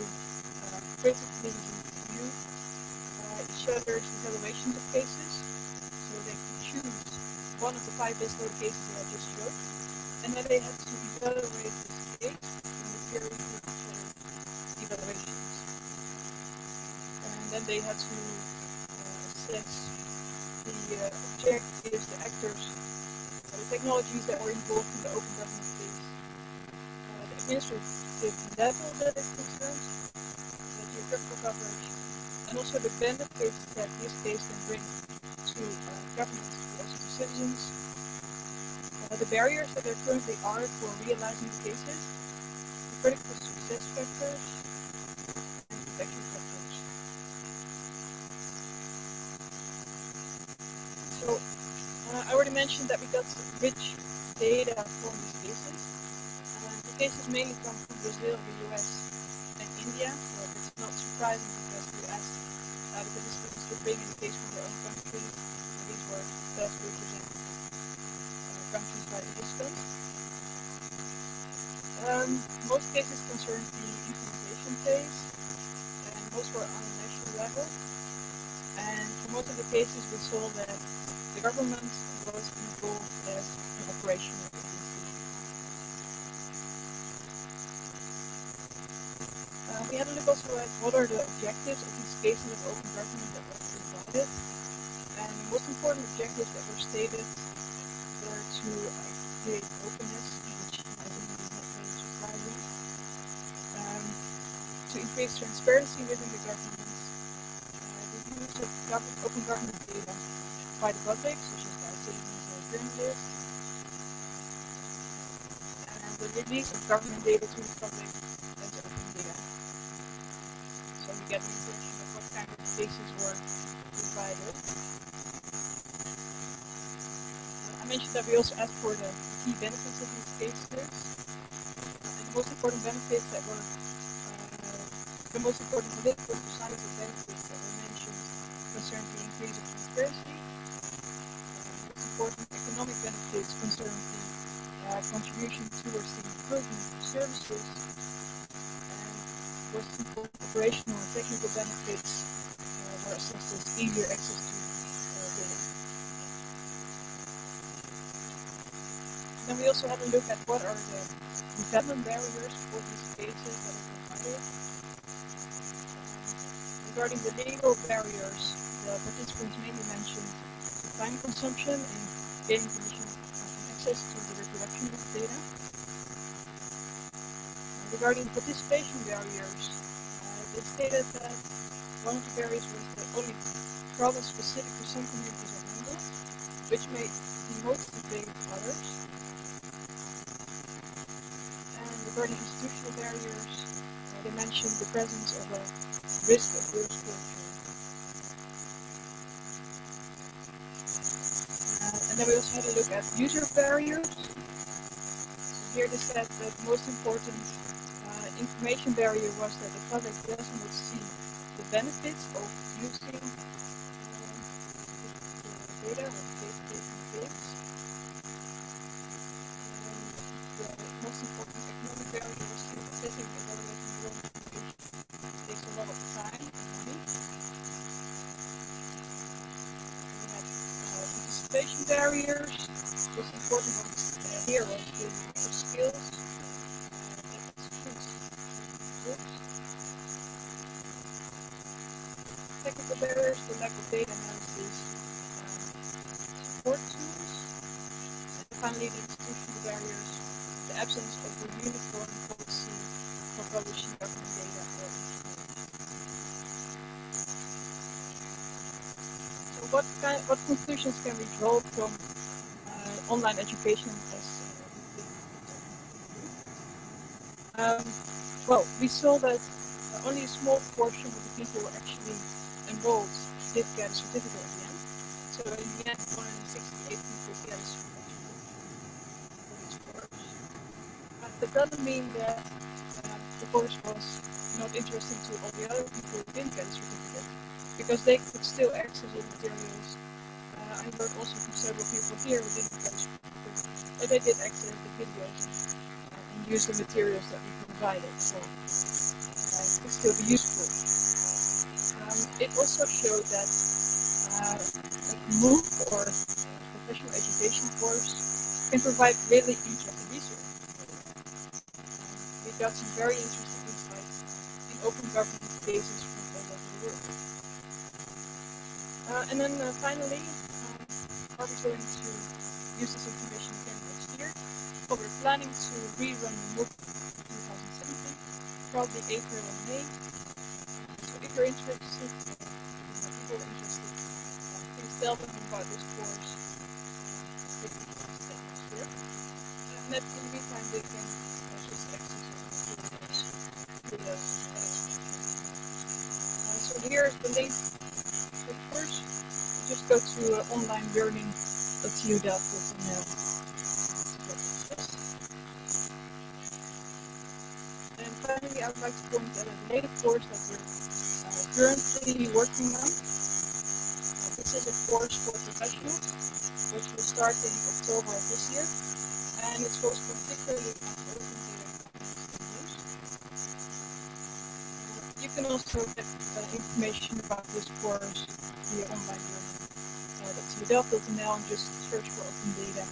critically review each other's evaluations of cases. So they could choose one of the 5 best known cases that I just showed, and then they had to evaluate this case in the peer review each other's evaluations. And then they had to assess the objectives, the actors, the technologies that were involved in the open government case, the administrative level that is concerned, the geographical coverage, and also the benefits that this case can bring to government, but also to citizens, the barriers that there currently are for realizing the cases, the critical success factors, and protection factors. So I already mentioned that we got rich data from these cases. The cases mainly come from Brazil, the US, and India. So it's not surprising because we asked the participants to bring in a case from their own country. And these were thus represented countries by participants. Most cases concerned the implementation phase, and most were on a national level. And for most of the cases, we saw that the government was involved as an operational agency. We had a look also at what are the objectives of these cases of open government that were provided. And the most important objectives that were stated were to create openness, which I think is not very surprising, to increase transparency within the government, the use of open government data by the public, such as by citizens or journalists, and the release of government data to the public as open data. So you get an impression of what kind of cases were provided. I mentioned that we also asked for the key benefits of these cases, and the most important benefits that were the most important political societal benefits that were mentioned concerned the increase of transparency. The most important economic benefits concerned the contribution towards the improvement of services, and the most important operational and technical benefits were assessed as easier access to data. And then we also had a look at what are the development barriers for these cases that are provided. Regarding the legal barriers, the participants mainly mentioned time consumption and gaining permission and access to the reproduction of data. Regarding participation barriers, they stated that one of the barriers was that only problems specific to some communities are handled, which may demotivate others. And regarding institutional barriers, they mentioned the presence of a risk of rules closure. And then we also had a look at user barriers. So here they said that the most important information barrier was that the public does not see the benefits of using the data or data. And the most important economic barrier was accessing and evaluating raw information. It takes a lot of time and money. We had participation barriers. The most important one here was the skills. Technical barriers, the lack of data analysis, support tools, and finally the institutional barriers, the absence of a uniform policy for publishing government data or information. So what conclusions can we draw from online education as well, we saw that only a small portion of the people actually enrolled did get a certificate at the end. So in the end, 168 people get a certificate for this course. That doesn't mean that the course was not interesting to all the other people who didn't get a certificate, because they could still access the materials. I heard also from several people here who didn't get a certificate, but they did access the videos and use the materials that we provided, so it could still be useful. It also showed that a MOOC or professional education course can provide really interesting research. We got some very interesting insights in open government cases from all over the world. And then finally, are we going to use this information again next year? Well, we're planning to rerun the MOOC in 2017, probably April or May. So if you're interested, people are interested, please tell them about this course. And in the meantime, they can just access the materials so here's the link for the course. Just go to online learning TU-Delft.nl. And finally, I would like to point at a related course that we're currently working on. This is a course for professionals, which will start in October of this year, and it's focused particularly on open data. You can also get information about this course via online learning at TU-Delft.nl and just search for open data,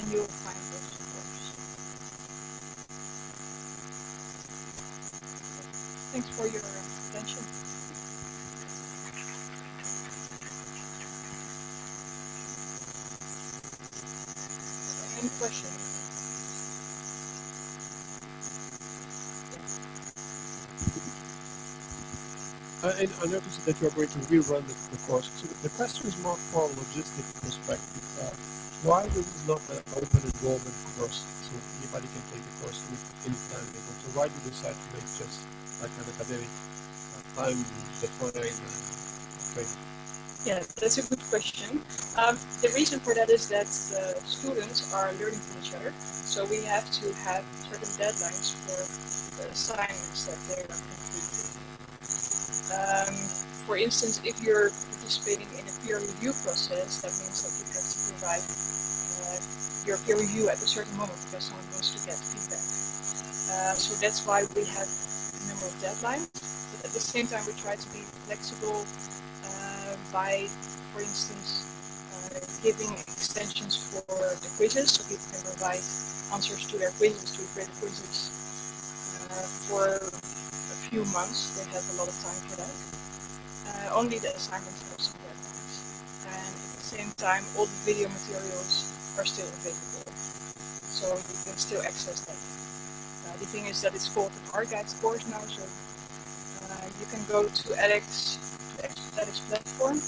and you will find those courses. Thanks for your attention. Any questions? And I noticed that you're going to rerun the course. So the question is more from a logistic perspective. Why this is not an open enrollment course, so anybody can take the course anytime they want? So why do you decide to make just like an academic time-defined training? Yeah, that's a good question. The reason for that is that students are learning from each other, so we have to have certain deadlines for the assignments that they are completing. For instance, if you're participating in a peer review process, that means that you have to provide your peer review at a certain moment because someone wants to get feedback. So that's why we have a number of deadlines. But at the same time, we try to be flexible by, for instance, giving extensions for the quizzes, so people can provide answers to their quizzes, to create quizzes for a few months. They have a lot of time for that. Only the assignments have some deadlines. And at the same time, all the video materials are still available, so you can still access that. The thing is that it's called an archives course now, so you can go to edX platform.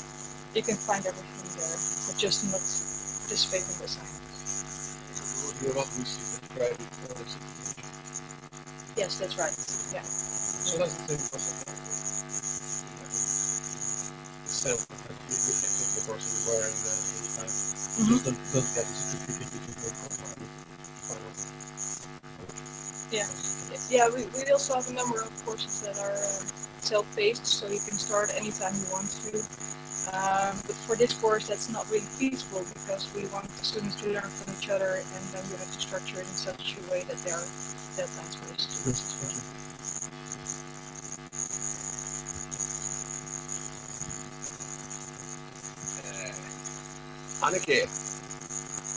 You can find everything there, but just not participate in the assignments. You will not receive the credit for the certification. Yes, that's right. Yeah. So that's the same concept. Itself, that you can take the course anywhere and anytime. You just don't get the certificate if you don't comply with the final. Yeah, we also have a number of courses that are self-paced, so you can start anytime you want to. But for this course, that's not really feasible because we want the students to learn from each other, and then you have to structure it in such a way that there are deadlines for the students as well. Anneke,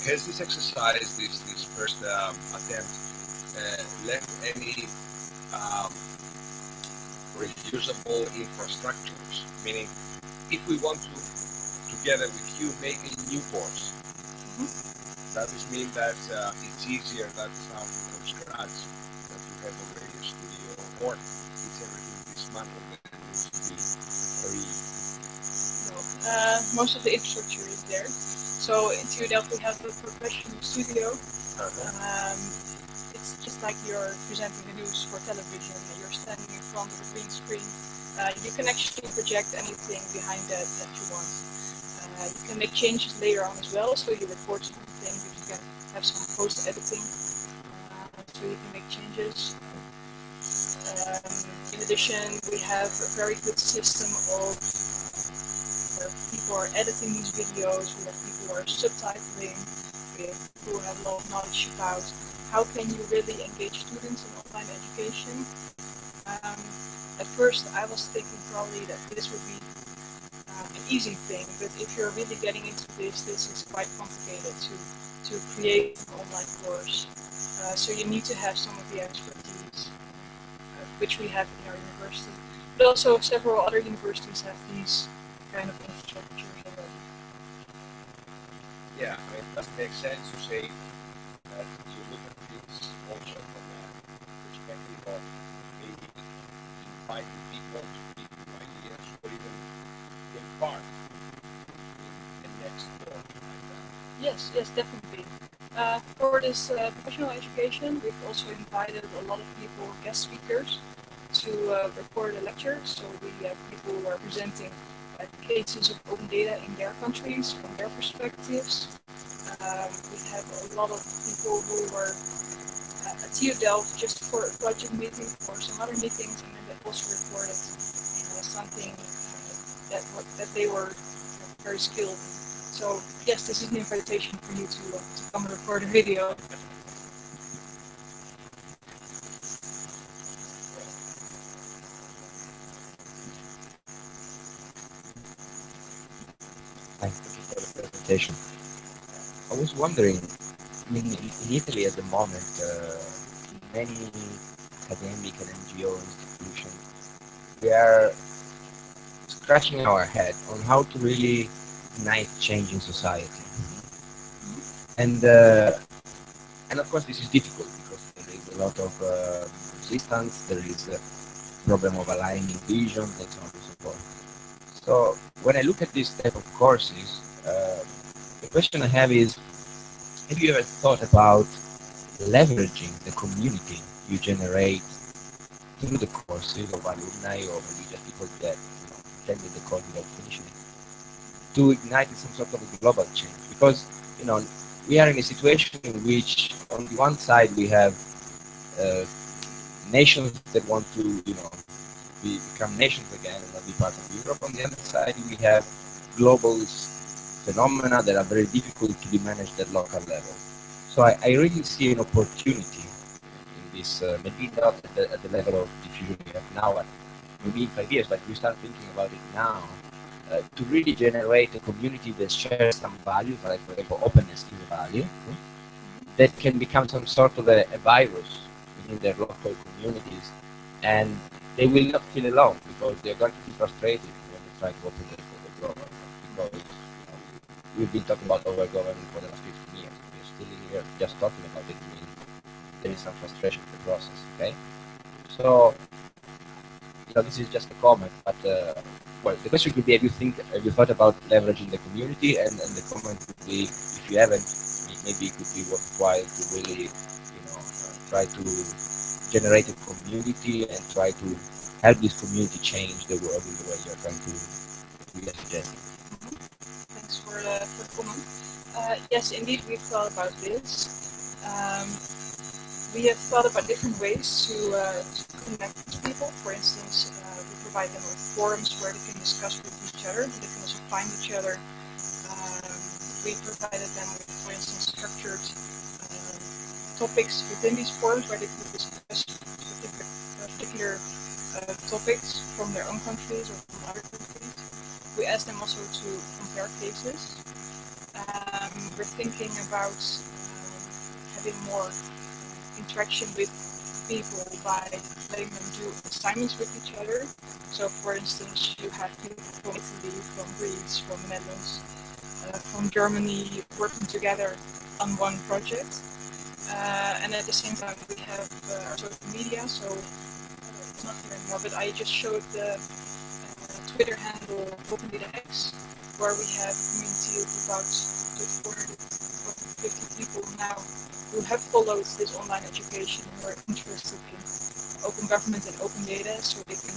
has this exercise, this first attempt, left any reusable infrastructures? Meaning, if we want to, together with you, make a new course, does this mean that it's easier than starting from scratch, that you have already a studio, or is everything dismantled and needs to be Most of the infrastructure is there. So in TU-Delft we have a professional studio. It's just like you're presenting the news for television. You're standing in front of a green screen. You can actually project anything behind that you want. You can make changes later on as well. So you record something, but you can have some post-editing. So you can make changes. In addition, we have a very good system of where people are editing these videos, we have people who are subtitling, we have people who have a lot of knowledge about how can you really engage students in online education. At first I was thinking probably that this would be an easy thing, but if you're really getting into this is quite complicated to create an online course. So you need to have some of the expertise, which we have in our university. But also several other universities have these kind of infrastructures already. Yeah, I mean, does it make sense to say that you look at this also from a perspective of maybe inviting people to give you ideas or even take part in the next course like that? Yes, definitely. For this professional education, we've also invited a lot of people, guest speakers, to record a lecture. So we have people who are presenting cases of open data in their countries, from their perspectives. a lot of people who were at TU Delft just for a project meeting, for some other meetings, and then they also recorded something that they were very skilled. So yes, this is an invitation for you to come and record a video. Thank you for the presentation. I was wondering, I mean, in Italy at the moment, many academic and NGO institutions, we are scratching our head on how to really ignite change in society. And of course, this is difficult because there is a lot of resistance, there is a problem of aligning visions, and so on and so forth. So when I look at this type of courses, the question I have is, have you ever thought about leveraging the community you generate through the courses of alumni or maybe just people that attended the course without finishing it, to ignite some sort of global change? Because we are in a situation in which on the one side we have nations that want to become nations again and not be part of Europe. On the other side we have global phenomena that are very difficult to be managed at local level. So I really see an opportunity in this, maybe not at the level of diffusion we have now, but maybe in 5 years, but we start thinking about it now, to really generate a community that shares some values, like for example, openness is a value, that can become some sort of a virus within their local communities, and they will not feel alone because they're going to be frustrated when they try to open it for the global. Because we've been talking about overgovernment for the last 15 years. We're still here just talking about it. I mean, there is some frustration in the process. Okay, so this is just a comment, but well, the question could be: have you thought about leveraging the community? And the comment would be, if you haven't, maybe it could be worthwhile to really, try to generate a community and try to help this community change the world in the way you're trying to suggest. Thanks for the comment. Yes, indeed, we've thought about this. We have thought about different ways to connect people. For instance, we provide them with forums where they can discuss with each other. They can also find each other. We provided them with, for instance, structured topics within these forums where they can discuss particular topics from their own countries or from other countries. We asked them also to compare cases. We're thinking about having more interaction with people by letting them do assignments with each other. So, for instance, you have people from Italy, from Greece, from Netherlands, from Germany working together on one project. And at the same time, we have our social media. So, it's not here anymore, but I just showed the Twitter handle OpenDataX, where we have a community of about 450 people now who have followed this online education and who are interested in open government and open data, so they can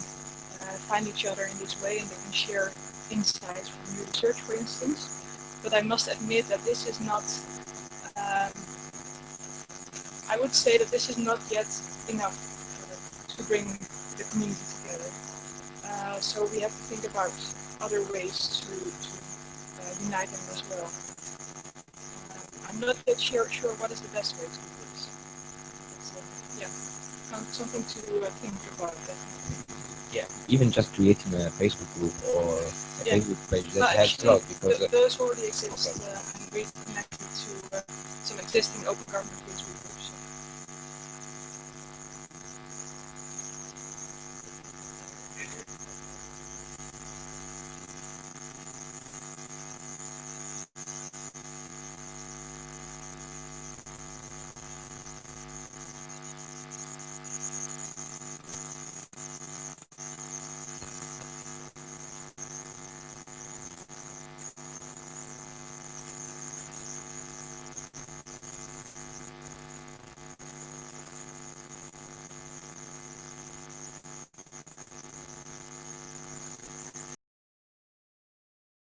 find each other in this way and they can share insights from new research, for instance. But I must admit that this is not, I would say that this is not yet enough to bring the community together. So we have to think about other ways to unite them as well. I'm not yet sure what is the best way to do this. But, something to think about. Yeah, even just creating a Facebook group or a Facebook page that helps a lot, because those already exist, and we connected to some existing open government groups.